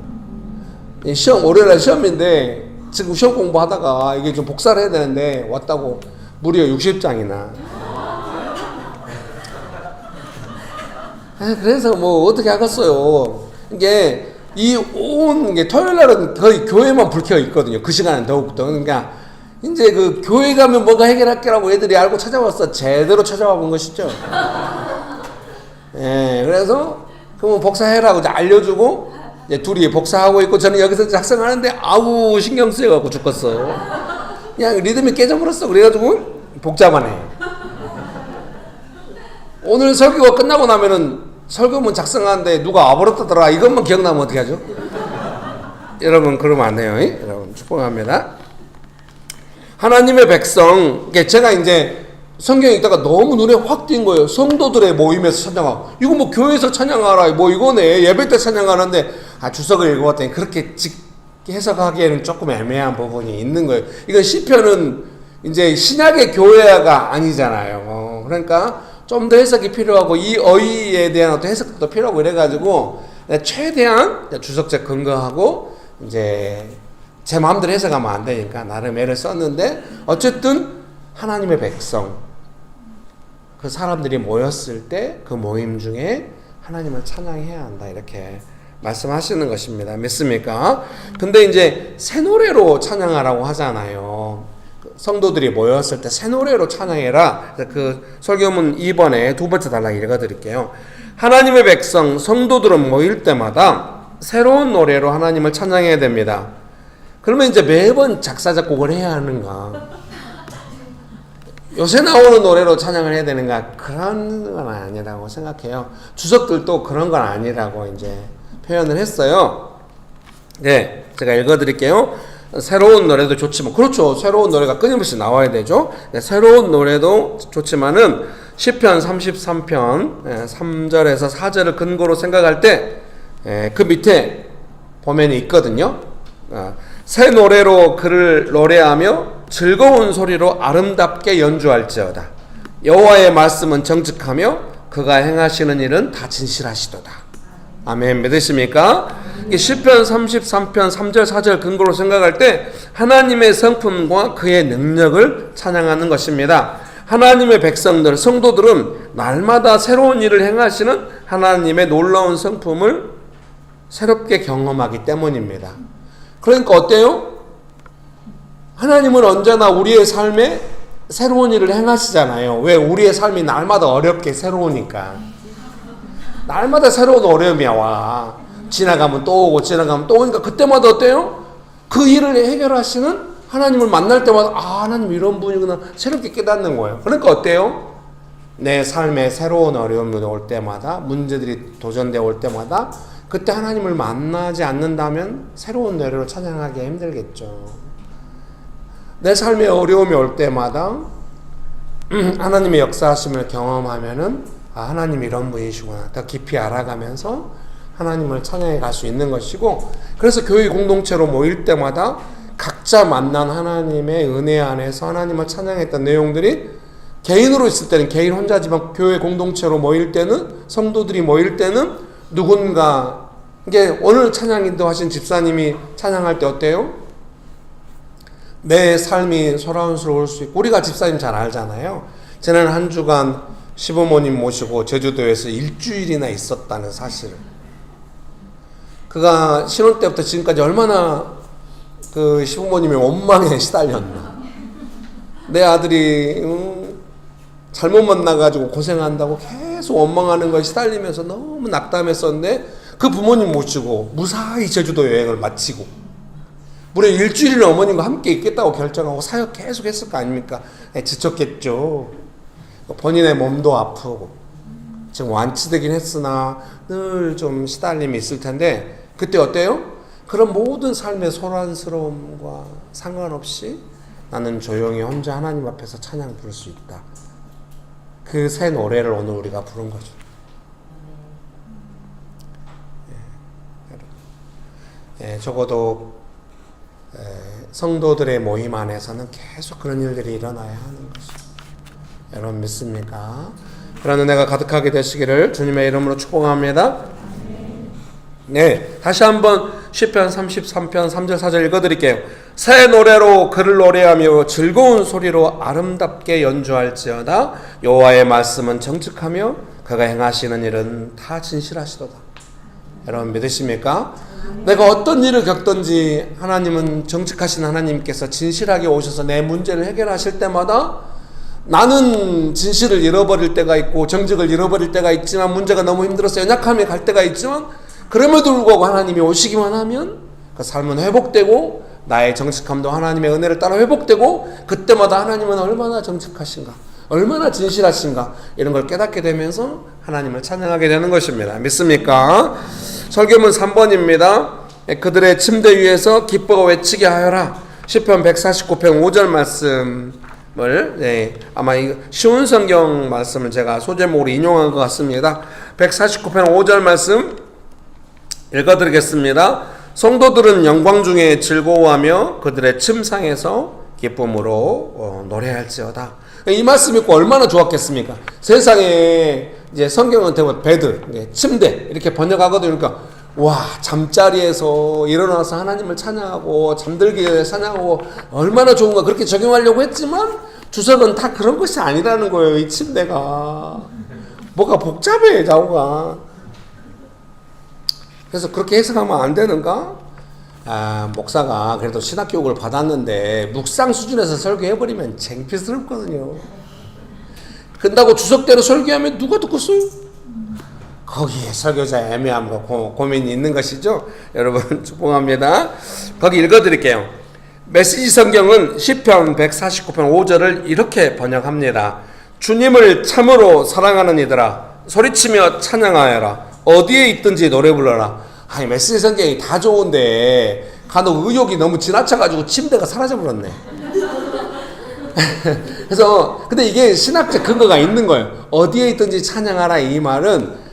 시험 월요일날 시험인데 지금 시험 공부하다가 이게 좀 복사를 해야 되는데 왔다고 무려 60장이나. 그래서 뭐 어떻게 하겠어요. 이게 게 토요일 날은 거의 교회만 불켜 있거든요. 그 시간은 더욱더. 그러니까 이제 그 교회 가면 뭔가 해결할게라고 애들이 알고 찾아왔어. 제대로 찾아와 본 것이죠. 예, 그래서 그럼 복사해라고 이제 알려주고 이제 둘이 복사하고 있고 저는 여기서 작성하는데 아우 신경 쓰여갖고 죽겠어. 그냥 리듬이 깨져버렸어. 그래가지고 복잡하네. 오늘 설교가 끝나고 나면은 설교문 작성하는데 누가 와버렸다더라. 이것만 기억나면 어떻게 하죠? 여러분 그러면 안 돼요. 여러분 축복합니다. 하나님의 백성, 제가 이제 성경 읽다가 너무 눈에 확 띈 거예요. 성도들의 모임에서 찬양하고 이거 뭐 교회에서 찬양하라 뭐 이거네. 예배 때 찬양하는데 주석을 읽어봤더니 그렇게 해석하기에는 조금 애매한 부분이 있는 거예요. 이건 시편은 이제 신약의 교회가 아니잖아요. 그러니까 좀 더 해석이 필요하고 이 어휘에 대한 어떤 해석도 필요하고 이래가지고 최대한 주석적 근거하고 이제 제 마음대로 해석하면 안 되니까 나름 애를 썼는데 어쨌든 하나님의 백성 그 사람들이 모였을 때 그 모임 중에 하나님을 찬양해야 한다 이렇게 말씀하시는 것입니다. 믿습니까? 근데 이제 새 노래로 찬양하라고 하잖아요. 성도들이 모였을 때 새 노래로 찬양해라. 그 설교문 2번에 두 번째 단락 읽어드릴게요. 하나님의 백성 성도들은 모일 때마다 새로운 노래로 하나님을 찬양해야 됩니다. 그러면 이제 매번 작사 작곡을 해야 하는가? 요새 나오는 노래로 찬양을 해야 되는가? 그런 건 아니라고 생각해요. 주석들도 그런 건 아니라고 이제 표현을 했어요. 네, 제가 읽어드릴게요. 새로운 노래도 좋지만, 그렇죠. 새로운 노래가 끊임없이 나와야 되죠. 네, 새로운 노래도 좋지만은 시편 33편 3절에서 4절을 근거로 생각할 때 그 밑에 보면 있거든요. 새 노래로 그를 노래하며 즐거운 소리로 아름답게 연주할지어다. 여호와의 말씀은 정직하며 그가 행하시는 일은 다 진실하시도다. 아멘. 믿으십니까? 시편 33편 3절 4절 근거로 생각할 때 하나님의 성품과 그의 능력을 찬양하는 것입니다. 하나님의 백성들, 성도들은 날마다 새로운 일을 행하시는 하나님의 놀라운 성품을 새롭게 경험하기 때문입니다. 그러니까 어때요? 하나님은 언제나 우리의 삶에 새로운 일을 행하시잖아요. 왜? 우리의 삶이 날마다 어렵게 새로우니까. 날마다 새로운 어려움이 와. 지나가면 또 오고 지나가면 또 오니까 그때마다 어때요? 그 일을 해결하시는 하나님을 만날 때마다 하나님 이런 분이구나 새롭게 깨닫는 거예요. 그러니까 어때요? 내 삶에 새로운 어려움이 올 때마다 문제들이 도전되어 올 때마다 그때 하나님을 만나지 않는다면 새로운 노래로 찬양하기 힘들겠죠. 내 삶에 어려움이 올 때마다 하나님의 역사하심을 경험하면은 하나님 이런 분이시구나 더 깊이 알아가면서 하나님을 찬양해 갈 수 있는 것이고, 그래서 교회 공동체로 모일 때마다 각자 만난 하나님의 은혜 안에서 하나님을 찬양했던 내용들이 개인으로 있을 때는 개인 혼자지만 교회 공동체로 모일 때는 성도들이 모일 때는 누군가 이게 오늘 찬양인도 하신 집사님이 찬양할 때 어때요? 내 삶이 소란스러울 수 있고 우리가 집사님 잘 알잖아요. 지난 한 주간 시부모님 모시고 제주도에서 일주일이나 있었다는 사실을 그가 신혼 때부터 지금까지 얼마나 그 시부모님의 원망에 시달렸나. 내 아들이 잘못 만나가지고 고생한다고 계속 원망하는 거에 시달리면서 너무 낙담했었는데 그 부모님 모시고 무사히 제주도 여행을 마치고 무려 일주일을 어머님과 함께 있겠다고 결정하고 사역 계속 했을 거 아닙니까? 지쳤겠죠. 본인의 몸도 아프고 지금 완치되긴 했으나 늘 좀 시달림이 있을 텐데 그때 어때요? 그런 모든 삶의 소란스러움과 상관없이 나는 조용히 혼자 하나님 앞에서 찬양 부를 수 있다. 그 새 노래를 오늘 우리가 부른 거죠. 적어도 성도들의 모임 안에서는 계속 그런 일들이 일어나야 하는 것이죠. 여러분 믿습니까? 그런 은혜가 가득하게 되시기를 주님의 이름으로 축복합니다. 네, 다시 한번 시편 33편 3절 4절 읽어드릴게요. 새 노래로 그를 노래하며 즐거운 소리로 아름답게 연주할지어다. 여호와의 말씀은 정직하며 그가 행하시는 일은 다 진실하시도다. 여러분 믿으십니까? 내가 어떤 일을 겪든지 하나님은 정직하신 하나님께서 진실하게 오셔서 내 문제를 해결하실 때마다 나는 진실을 잃어버릴 때가 있고 정직을 잃어버릴 때가 있지만 문제가 너무 힘들어서 연약함에 갈 때가 있지만 그럼에도 불구하고 하나님이 오시기만 하면 그 삶은 회복되고 나의 정직함도 하나님의 은혜를 따라 회복되고 그때마다 하나님은 얼마나 정직하신가 얼마나 진실하신가 이런 걸 깨닫게 되면서 하나님을 찬양하게 되는 것입니다. 믿습니까? 설교문 3번입니다. 그들의 침대 위에서 기뻐 외치게 하여라. 시편 149편 5절 말씀을 아마 쉬운 성경 말씀을 제가 소제목으로 인용한 것 같습니다. 149편 5절 말씀 읽어드리겠습니다. 성도들은 영광 중에 즐거워하며 그들의 침상에서 기쁨으로 노래할지어다. 이 말씀 읽고 얼마나 좋았겠습니까? 세상에 이제 성경은 대부분 베드, 침대 이렇게 번역하거든요. 그러니까 와 잠자리에서 일어나서 하나님을 찬양하고 잠들기 전에 찬양하고 얼마나 좋은가 그렇게 적용하려고 했지만 주석은 다 그런 것이 아니라는 거예요. 이 침대가 뭐가 복잡해 좌우가. 그래서 그렇게 해석하면 안 되는가? 목사가 그래도 신학교육을 받았는데 묵상 수준에서 설교해버리면 창피스럽거든요. 근다고 주석대로 설교하면 누가 듣겠어요? 거기에 설교자의 애매함과 고민이 있는 것이죠. 여러분 축복합니다. 거기 읽어드릴게요. 메시지 성경은 시편 149편 5절을 이렇게 번역합니다. 주님을 참으로 사랑하는 이들아 소리치며 찬양하여라. 어디에 있든지 노래 불러라. 아니 메시지 성경이 다 좋은데 간혹 의욕이 너무 지나쳐가지고 침대가 사라져버렸네. 그래서 근데 이게 신학적 근거가 있는 거예요. 어디에 있든지 찬양하라 이 말은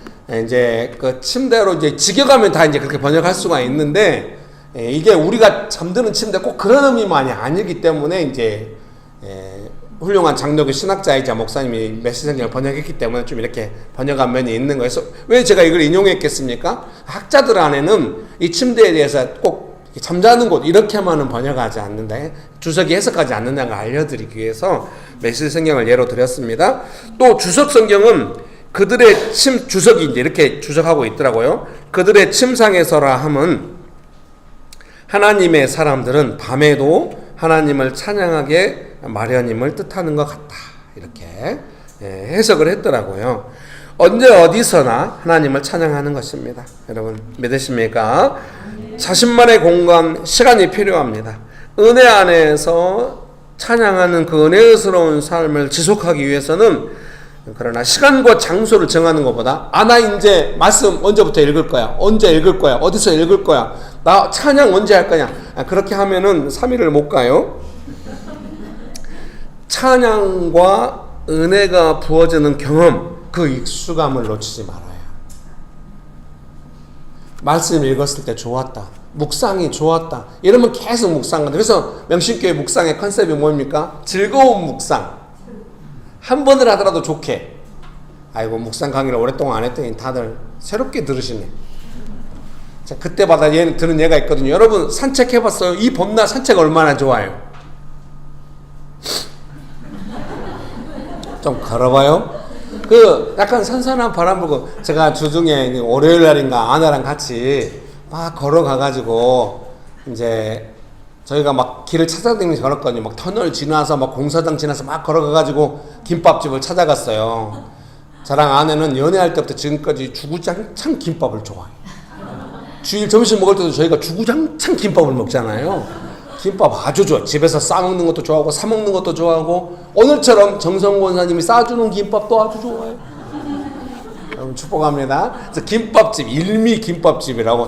이제 그 침대로 이제 직역하면 다 이제 그렇게 번역할 수가 있는데 이게 우리가 잠드는 침대 꼭 그런 의미만이 아니기 때문에 이제 훌륭한 장로교 신학자이자 목사님이 메시지 성경을 번역했기 때문에 좀 이렇게 번역한 면이 있는 거예요. 왜 제가 이걸 인용했겠습니까? 학자들 안에는 이 침대에 대해서 꼭 잠자는 곳 이렇게만은 번역하지 않는다. 주석이 해석하지 않는다는 걸 알려드리기 위해서 메시지 성경을 예로 드렸습니다. 또 주석 성경은 그들의 주석이 이제 이렇게 주석하고 있더라고요. 그들의 침상에서라 함은 하나님의 사람들은 밤에도 하나님을 찬양하게 마련임을 뜻하는 것 같다. 이렇게 해석을 했더라고요. 언제 어디서나 하나님을 찬양하는 것입니다. 여러분 믿으십니까? 자신만의 공간, 시간이 필요합니다. 은혜 안에서 찬양하는 그 은혜스러운 삶을 지속하기 위해서는 그러나 시간과 장소를 정하는 것보다 나 이제 말씀 언제부터 읽을 거야? 언제 읽을 거야? 어디서 읽을 거야? 나 찬양 언제 할 거냐? 그렇게 하면은 3일을 못 가요. 찬양과 은혜가 부어지는 경험, 그 익숙함을 놓치지 말아요. 말씀 읽었을 때 좋았다. 묵상이 좋았다. 이러면 계속 묵상한다. 그래서 명신교회 묵상의 컨셉이 뭡니까? 즐거운 묵상. 한 번을 하더라도 좋게. 아이고 묵상 강의를 오랫동안 안 했더니 다들 새롭게 들으시네. 자, 그때마다 들은 예가 있거든요. 여러분 산책해봤어요? 이 봄날 산책 얼마나 좋아요? 좀 걸어봐요. 그 약간 선선한 바람 불고 제가 주중에 월요일 날인가 아내랑 같이 막 걸어가가지고 이제 저희가 막 길을 찾아다니면서 걸었거든요. 막 터널 지나서 막 공사장 지나서 막 걸어가가지고 김밥집을 찾아갔어요. 저랑 아내는 연애할 때부터 지금까지 주구장창 김밥을 좋아해요. 주일 점심 먹을 때도 저희가 주구장창 김밥을 먹잖아요. 김밥 아주 좋아. 집에서 싸먹는 것도 좋아하고 사먹는 것도 좋아하고 오늘처럼 정성우 원사님이 싸주는 김밥도 아주 좋아해요. 여러분 축복합니다. 그래서 김밥집, 일미 김밥집이라고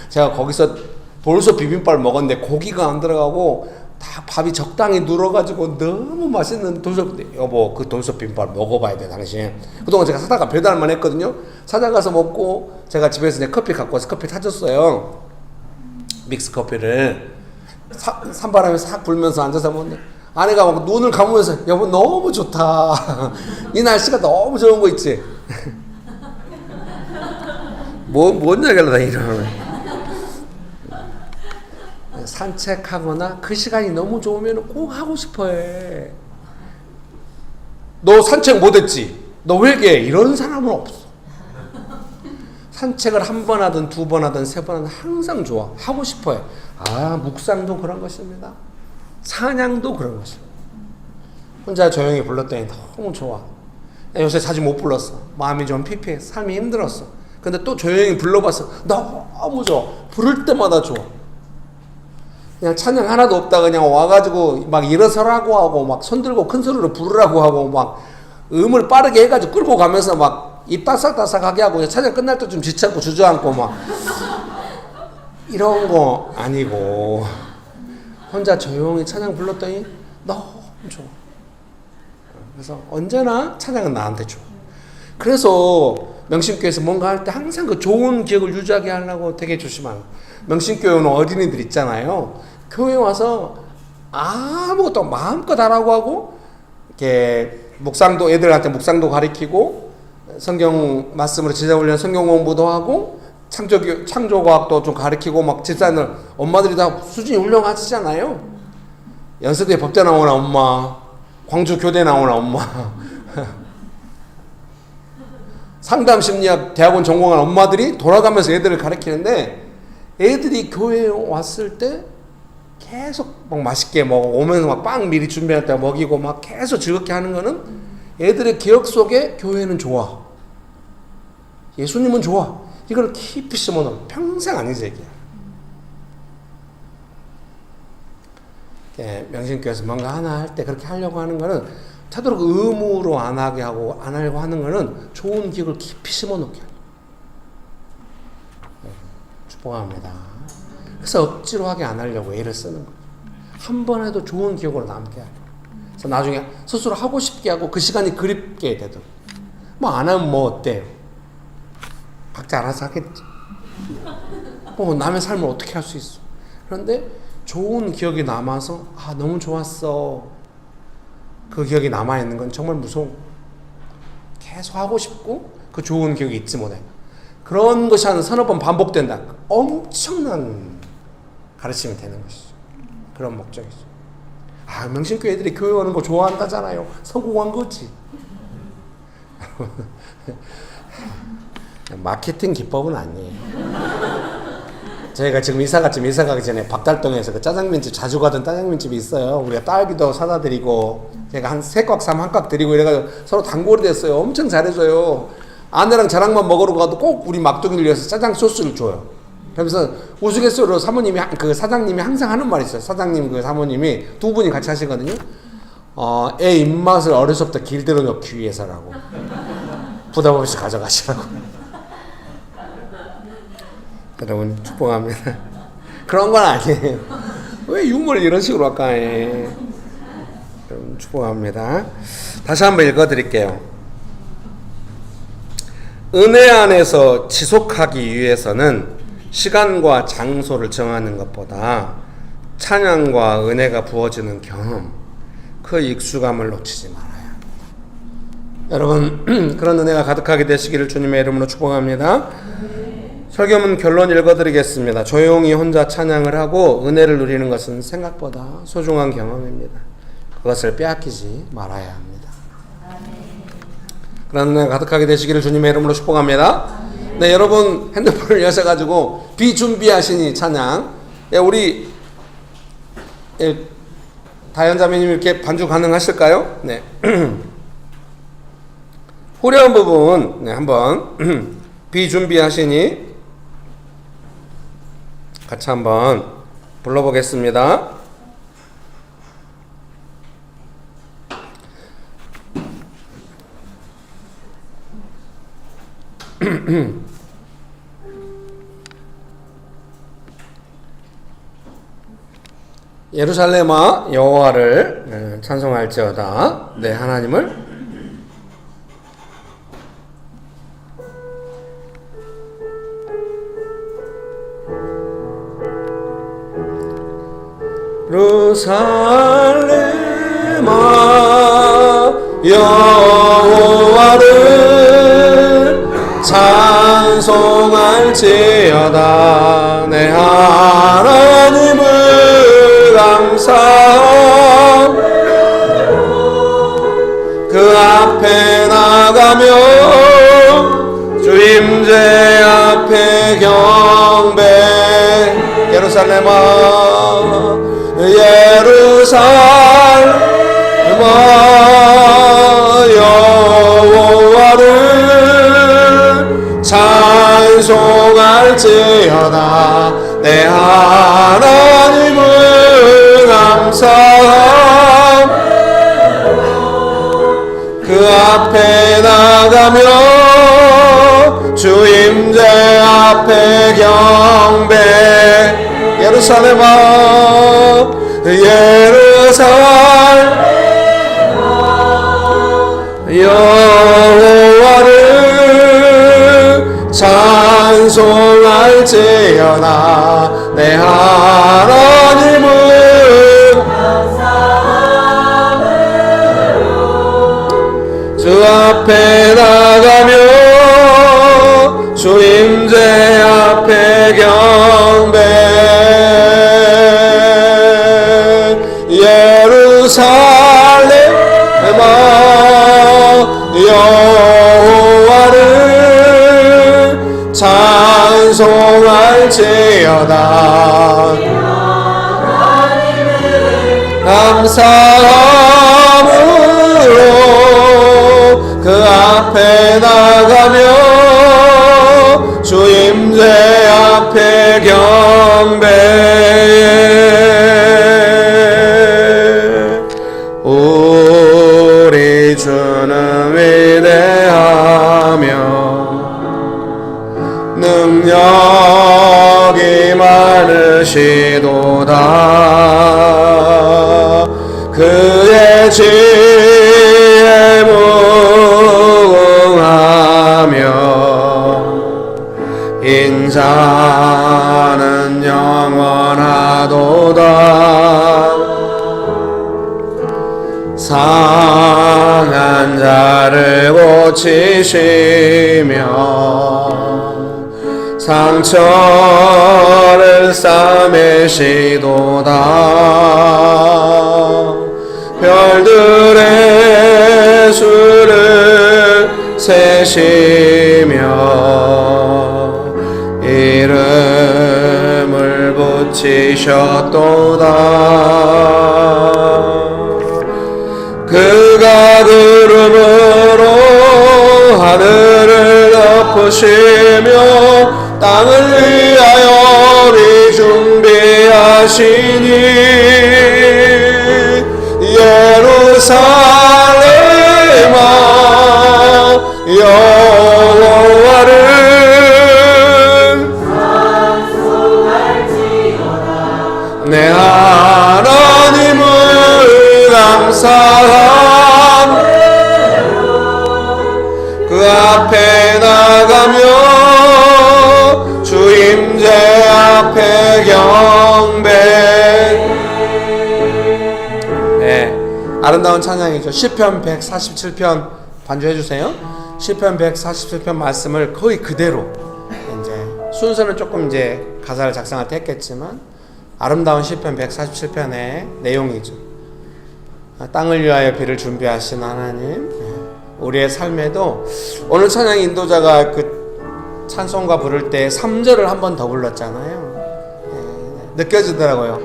제가 거기서 돌솥 비빔밥을 먹었는데 고기가 안 들어가고 다 밥이 적당히 눌어가지고 너무 맛있는 돌솥. 여보, 그 돌솥 비빔밥 먹어봐야 돼 당신. 그동안 제가 사다가 배달만 했거든요. 찾아가서 먹고 제가 집에서 내 커피 갖고 와서 커피 타줬어요. 믹스 커피를 산바람이 싹 불면서 앉아서 먹는데 아내가 막 눈을 감으면서 여보 너무 좋다. 이 날씨가 너무 좋은 거 있지. 뭔 얘기를 다 이러는. 산책하거나 그 시간이 너무 좋으면 꼭 하고 싶어 해. 너 산책 못했지? 너 회개해. 이런 사람은 없어. 산책을 한 번 하든 두 번 하든 세 번 하든 항상 좋아. 하고 싶어 해. 아, 묵상도 그런 것입니다. 찬양도 그런 것입니다. 혼자 조용히 불렀더니 너무 좋아. 요새 자주 못 불렀어. 마음이 좀 피폐해. 삶이 힘들었어. 근데 또 조용히 불러봤어. 너무 좋아. 부를 때마다 좋아. 그냥 찬양 하나도 없다 그냥 와가지고 막 일어서라고 하고 막 손들고 큰 소리로 부르라고 하고 막 음을 빠르게 해가지고 끌고 가면서 막 입 따삭따삭하게 하고 찬양 끝날 때 좀 지쳤고 주저앉고 막 이런 거 아니고 혼자 조용히 찬양 불렀더니 너무 좋아. 그래서 언제나 찬양은 나한테 좋아. 그래서 명심교회에서 뭔가 할 때 항상 그 좋은 기억을 유지하게 하려고 되게 조심하는. 명심교회는 어린이들 있잖아요. 교회 와서 아무것도 마음껏 하라고 하고 이렇게 묵상도 애들한테 묵상도 가르치고 성경 말씀으로 제자훈련 성경 공부도 하고 창조과학도 좀 가르치고 막 집사들 엄마들이 다 수준이 훌륭하시잖아요. 연세대 법대 나오나 엄마, 광주 교대 나오나 엄마, 상담심리학 대학원 전공한 엄마들이 돌아가면서 애들을 가르치는데 애들이 교회에 왔을 때 계속 막 맛있게 먹어 오면서 막 빵 미리 준비할 때 먹이고 막 계속 즐겁게 하는 거는 애들의 기억 속에 교회는 좋아. 예수님은 좋아. 이걸 깊이 심어놓으면 평생 안 잊어야겠야. 명심교회에서 뭔가 하나 할 때 그렇게 하려고 하는 거는 되도록 의무로 안 하게 하고 안 하려고 하는 거는 좋은 기억을 깊이 심어놓게 하려. 축복합니다. 그래서 억지로 하게 안 하려고 애를 쓰는 거예요. 한 번 해도 좋은 기억으로 남게 하려고. 그래서 나중에 스스로 하고 싶게 하고 그 시간이 그립게 되도록. 뭐 안 하면 뭐 어때요? 각자 알아서 하겠지. 뭐 남의 삶을 어떻게 할 수 있어. 그런데 좋은 기억이 남아서 아 너무 좋았어. 그 기억이 남아있는 건 정말 무서워. 계속 하고 싶고 그 좋은 기억이 잊지 못해. 그런 것이 한 서너 번 반복된다. 엄청난 가르침이 되는 것이죠. 그런 목적이죠. 아 명심교회 애들이 교회 오는 거 좋아한다잖아요. 성공한 거지. 마케팅 기법은 아니에요. 저희가 지금 이사 가기 전에 박달동에서 그 짜장면집 자주 가던 짜장면집이 있어요. 우리가 딸기도 사다 드리고 제가 한 3꽉 사면 1꽉 드리고 이래가지고 서로 단골이 됐어요. 엄청 잘해줘요. 아내랑 저랑만 먹으러 가도 꼭 우리 막둥이를 위해서 짜장 소스를 줘요. 그래서 우스갯소리로 사모님이 그 사장님이 항상 하는 말이 있어요. 사장님 그 사모님이 두 분이 같이 하시거든요. 애 입맛을 어려서부터 길들여 놓기 위해서라고. 부담 없이 가져가시라고. 여러분 축복합니다. 그런 건 아니에요. 왜 유머를 이런 식으로 할까 해. 여러분 축복합니다. 다시 한번 읽어드릴게요. 은혜 안에서 지속하기 위해서는 시간과 장소를 정하는 것보다 찬양과 은혜가 부어지는 경험, 그 익숙함을 놓치지 말아야 합니다. 여러분 그런 은혜가 가득하게 되시기를 주님의 이름으로 축복합니다. 설교문 결론 읽어드리겠습니다. 조용히 혼자 찬양을 하고 은혜를 누리는 것은 생각보다 소중한 경험입니다. 그것을 빼앗기지 말아야 합니다. 그런 은혜가 가득하게 되시기를 주님의 이름으로 축복합니다. 네, 여러분 핸드폰을 여셔가지고 비준비하시니 찬양. 예, 우리 다현자매님 이렇게 반주 가능하실까요? 네. 후렴 부분 네, 한번 비준비하시니 같이 한번 불러보겠습니다. 예루살렘아 여호와를 찬송할지어다. 네, 하나님을 예루살렘아 여호와를 찬송할지어다. 내 하나님을 감사하며 그 앞에 나가며 주 임재 앞에 경배. 예루살렘아 예루살렘아 여호와를 찬송할지어다. 내 하나님을 감사하며 그 앞에 나가며 주 임재 앞에 경배. 예루살렘아 예루살렘 여호와를 찬송할지어다. 내 하나님을 주 앞에 나가며 주 임재 앞에 경배. 예루살렘아 여호와를 찬송할지어다. 감사함으로 그 앞에 나가며 주 임재 앞에 경배. 우리 주는 위대하며 능력이 많으시도다. 그의 지혜 무궁하며 인자는 영원하도다. 상한 자를 고치시며 상처를 싸매시도다. 별들의 수를 세시며 이름을 붙이셨도다. 그가 구름으로 하늘을 덮으시며 땅을 위하여 우리 준비하시니 예루살렘아 여호와를 찬송할지어다. 내 하나님을 감사하며 그 앞에 나가며 주 임재 앞에 경배. 네, 아름다운 찬양이죠. 시편 147편 반주해 주세요. 시편 147편 말씀을 거의 그대로 이제 순서는 조금 이제 가사를 작성할 때 했겠지만 아름다운 시편 147편의 내용이죠. 땅을 위하여 비를 준비하신 하나님, 우리의 삶에도 오늘 찬양 인도자가 그 찬송가 부를 때 3절을 한 번 더 불렀잖아요. 느껴지더라고요.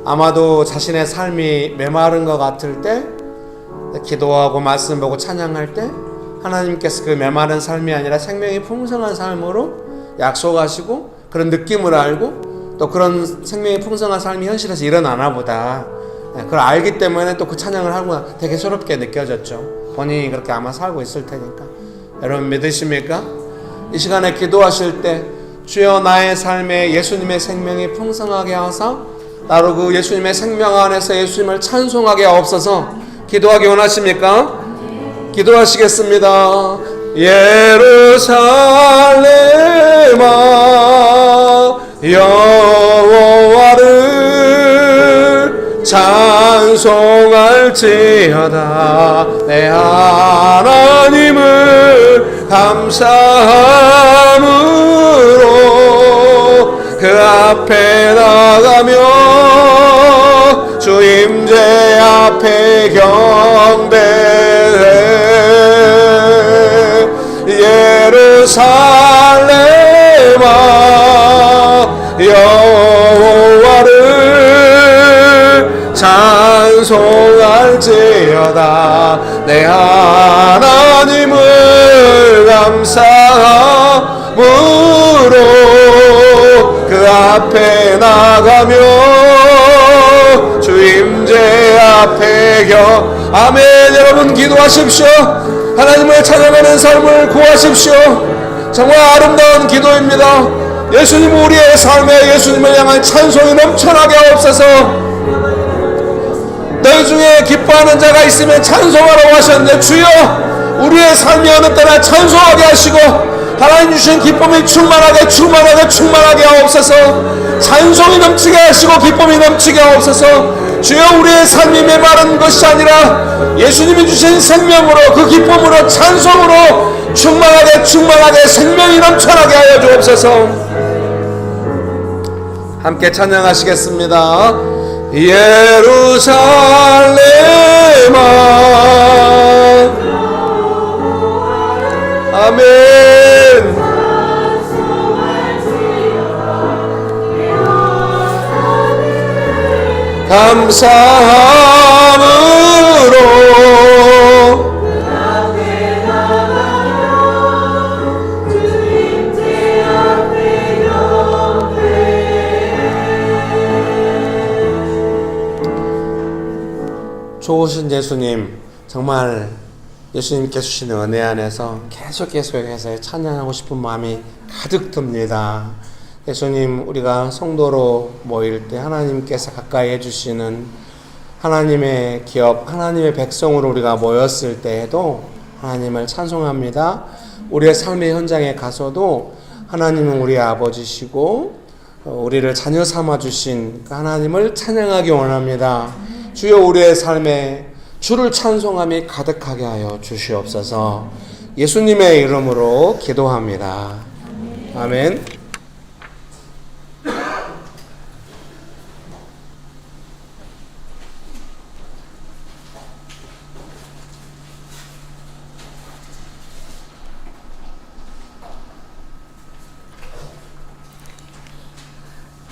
아마도 자신의 삶이 메마른 것 같을 때, 기도하고 말씀 보고 찬양할 때 하나님께서 그 메마른 삶이 아니라 생명이 풍성한 삶으로 약속하시고 그런 느낌을 알고 또 그런 생명이 풍성한 삶이 현실에서 일어나나 보다, 그걸 알기 때문에 또 그 찬양을 하고 되게 새롭게 느껴졌죠. 본인이 그렇게 아마 살고 있을 테니까. 여러분 믿으십니까? 이 시간에 기도하실 때 주여 나의 삶에 예수님의 생명이 풍성하게 하사 나로 그 예수님의 생명 안에서 예수님을 찬송하게 하옵소서 기도하기 원하십니까? 기도하시겠습니다. 예루살렘아 여호와를 찬송할지어다. 내 하나님을 감사함으로 그 앞에 나가며 주 임재 앞에 경배해. 예루살렘아 여호와를 찬송할지어다. 내 하나님을 감사함으로 그 앞에 나가며 주 임재 앞에 아멘. 여러분 기도하십시오. 하나님을 찬양하는 삶을 구하십시오. 정말 아름다운 기도입니다. 예수님 우리의 삶에 예수님을 향한 찬송이 넘쳐나게 하옵소서. 너희 중에 기뻐하는 자가 있으면 찬송하라고 하셨는데 주여 우리의 삶이 어느 때나 찬송하게 하시고 하나님 주신 기쁨이 충만하게 하옵소서. 찬송이 넘치게 하시고 기쁨이 넘치게 하옵소서. 주여 우리의 삶이 메마른 것이 아니라 예수님이 주신 생명으로 그 기쁨으로 찬송으로 충만하게 생명이 넘쳐나게 하여 주옵소서. 함께 찬양하시겠습니다. 예루살렘아 아멘. 감사함으로 좋으신 예수님, 정말 예수님께 주시는 은혜 안에서 계속해서 찬양하고 싶은 마음이 가득 듭니다. 예수님, 우리가 성도로 모일 때 하나님께서 가까이 해주시는 하나님의 기업, 하나님의 백성으로 우리가 모였을 때에도 하나님을 찬송합니다. 우리의 삶의 현장에 가서도 하나님은 우리의 아버지시고 우리를 자녀 삼아주신 그 하나님을 찬양하기 원합니다. 주여 우리의 삶에 주를 찬송함이 가득하게 하여 주시옵소서. 예수님의 이름으로 기도합니다. 아멘.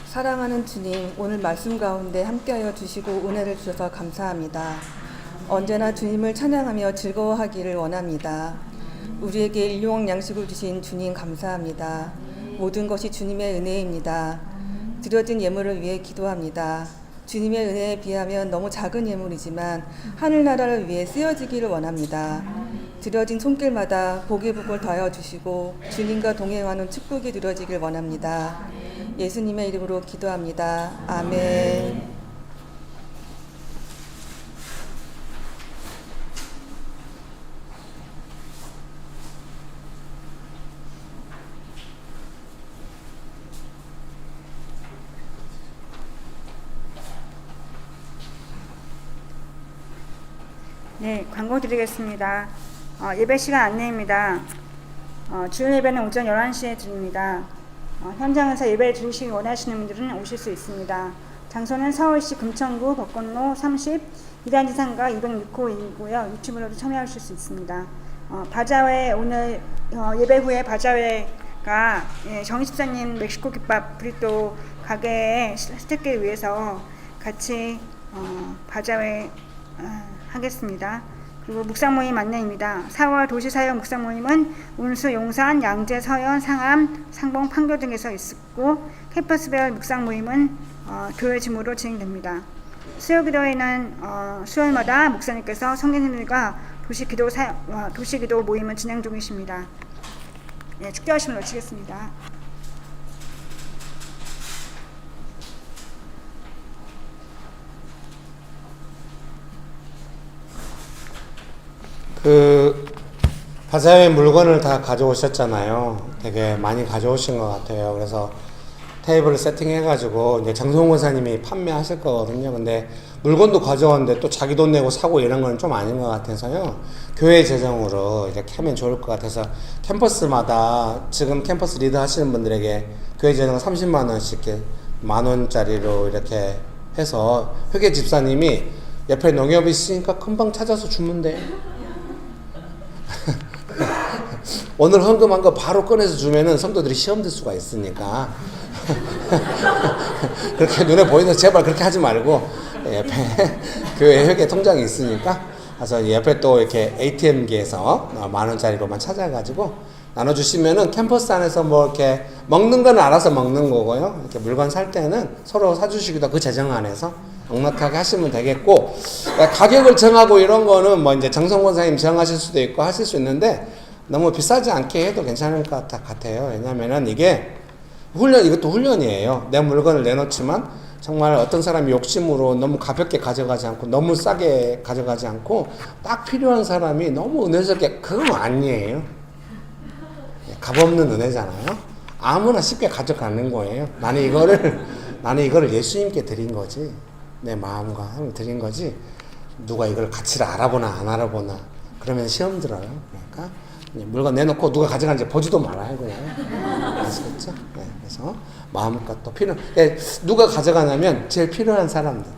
사랑하는 주님, 오늘 말씀 가운데 함께하여 주시고 은혜를 주셔서 감사합니다. 언제나 주님을 찬양하며 즐거워하기를 원합니다. 우리에게 일용할 양식을 주신 주님 감사합니다. 모든 것이 주님의 은혜입니다. 드려진 예물을 위해 기도합니다. 주님의 은혜에 비하면 너무 작은 예물이지만 하늘나라를 위해 쓰여지기를 원합니다. 드려진 손길마다 복의 복을 더하여 주시고 주님과 동행하는 축복이 누려지길 원합니다. 예수님의 이름으로 기도합니다. 아멘. 네, 광고 드리겠습니다. 예배 시간 안내입니다. 주일 예배는 오전 11시에 드립니다. 현장에서 예배를 드리시기 원하시는 분들은 오실 수 있습니다. 장소는 서울시 금천구 벚꽃로 30 이단지상가 206호이고요. 유튜브로도 참여하실 수 있습니다. 바자회 오늘 예배 후에 바자회 정 집사님 멕시코 김밥 브리또 가게에 스태프를 위해서 같이 바자회 하겠습니다. 그리고 묵상 모임 안내입니다. 4월 도시사역 묵상 모임은 운수, 용산, 양재, 서현, 상암, 상봉, 판교 등에서 있고 캠퍼스별 묵상 모임은 교회 지무로 진행됩니다. 수요기도에는 수요일마다 목사님께서 성경님들과 도시기도 모임을 진행 중이십니다. 네, 축도하심을 마치겠습니다. 바자회 물건을 다 가져오셨잖아요. 되게 많이 가져오신 것 같아요. 그래서 테이블을 세팅해가지고 이제 정성훈 권사님이 판매하실 거거든요. 근데 물건도 가져왔는데 또 자기 돈 내고 사고 이런 건 좀 아닌 것 같아서요. 교회 재정으로 이렇게 하면 좋을 것 같아서 캠퍼스마다 지금 캠퍼스 리드 하시는 분들에게 교회 재정 30만 원씩 이렇게 만 원짜리로 이렇게 해서 회계 집사님이 옆에 농협이 있으니까 금방 찾아서 주면 돼. 오늘 헌금한 거 바로 꺼내서 주면은 성도들이 시험 들 수가 있으니까 그렇게 눈에 보이는 제발 그렇게 하지 말고 옆에 교회 회계 통장이 있으니까 그래서 옆에 또 이렇게 ATM기에서 만 원짜리로만 찾아가지고 나눠주시면은 캠퍼스 안에서 뭐 이렇게 먹는 건 알아서 먹는 거고요. 이렇게 물건 살 때는 서로 사주시기도 그 재정 안에서 넉넉하게 하시면 되겠고, 가격을 정하고 이런 거는 뭐 이제 정성 권사님 정하실 수도 있고 하실 수 있는데 너무 비싸지 않게 해도 괜찮을 것 같아요. 왜냐면은 이게 이것도 훈련이에요. 내 물건을 내놓지만 정말 어떤 사람이 욕심으로 너무 가볍게 가져가지 않고 너무 싸게 가져가지 않고 딱 필요한 사람이 너무 은혜스럽게, 그건 아니에요. 값없는 은혜잖아요. 아무나 쉽게 가져가는 거예요. 나는 이거를 예수님께 드린 거지. 내 마음과 함을 드린 거지. 누가 이걸 가치를 알아보나 안 알아보나 그러면 시험 들어요. 그러니까 물건 내놓고 누가 가져가는지 보지도 말아요. 그냥. 아시겠죠? 네, 그래서 마음껏 또 누가 가져가냐면 제일 필요한 사람들,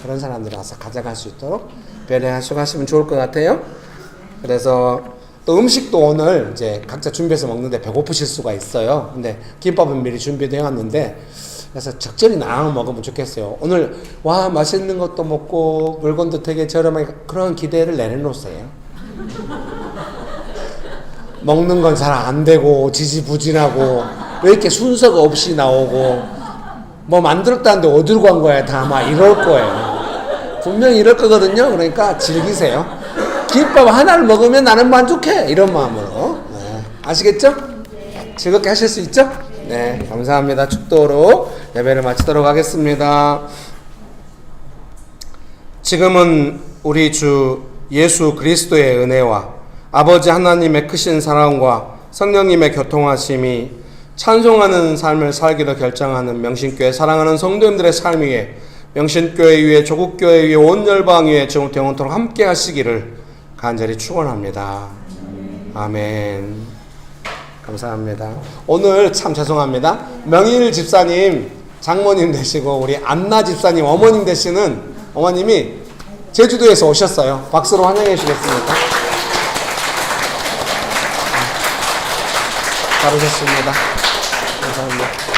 그런 사람들 와서 가져갈 수 있도록 배려하시고 하시면 좋을 것 같아요. 그래서 또 음식도 오늘 이제 각자 준비해서 먹는데 배고프실 수가 있어요. 근데 김밥은 미리 준비되어 왔는데 그래서 적절히 나눠 먹으면 좋겠어요. 오늘 와 맛있는 것도 먹고 물건도 되게 저렴하게, 그런 기대를 내려놓으세요. 먹는 건 잘 안 되고 지지부진하고 왜 이렇게 순서가 없이 나오고 뭐 만들었다는데 어디로 간 거야 다 막 이럴 거예요. 분명히 이럴 거거든요. 그러니까 즐기세요. 김밥 하나를 먹으면 나는 만족해, 이런 마음으로. 네. 아시겠죠? 즐겁게 하실 수 있죠? 네, 감사합니다. 축도로 예배를 마치도록 하겠습니다. 지금은 우리 주 예수 그리스도의 은혜와 아버지 하나님의 크신 사랑과 성령님의 교통하심이 찬송하는 삶을 살기로 결정하는 명신교회 사랑하는 성도님들의 삶 위에, 명신교회 위에, 조국교회 위에, 온 열방 위에 지금부터 영원토록 함께 하시기를 간절히 축원합니다. 아멘. 감사합니다. 오늘 참 죄송합니다. 명일 집사님 장모님 되시고 우리 안나 집사님 어머님 되시는 어머님이 제주도에서 오셨어요. 박수로 환영해 주시겠습니까? 잘 오셨습니다. 감사합니다.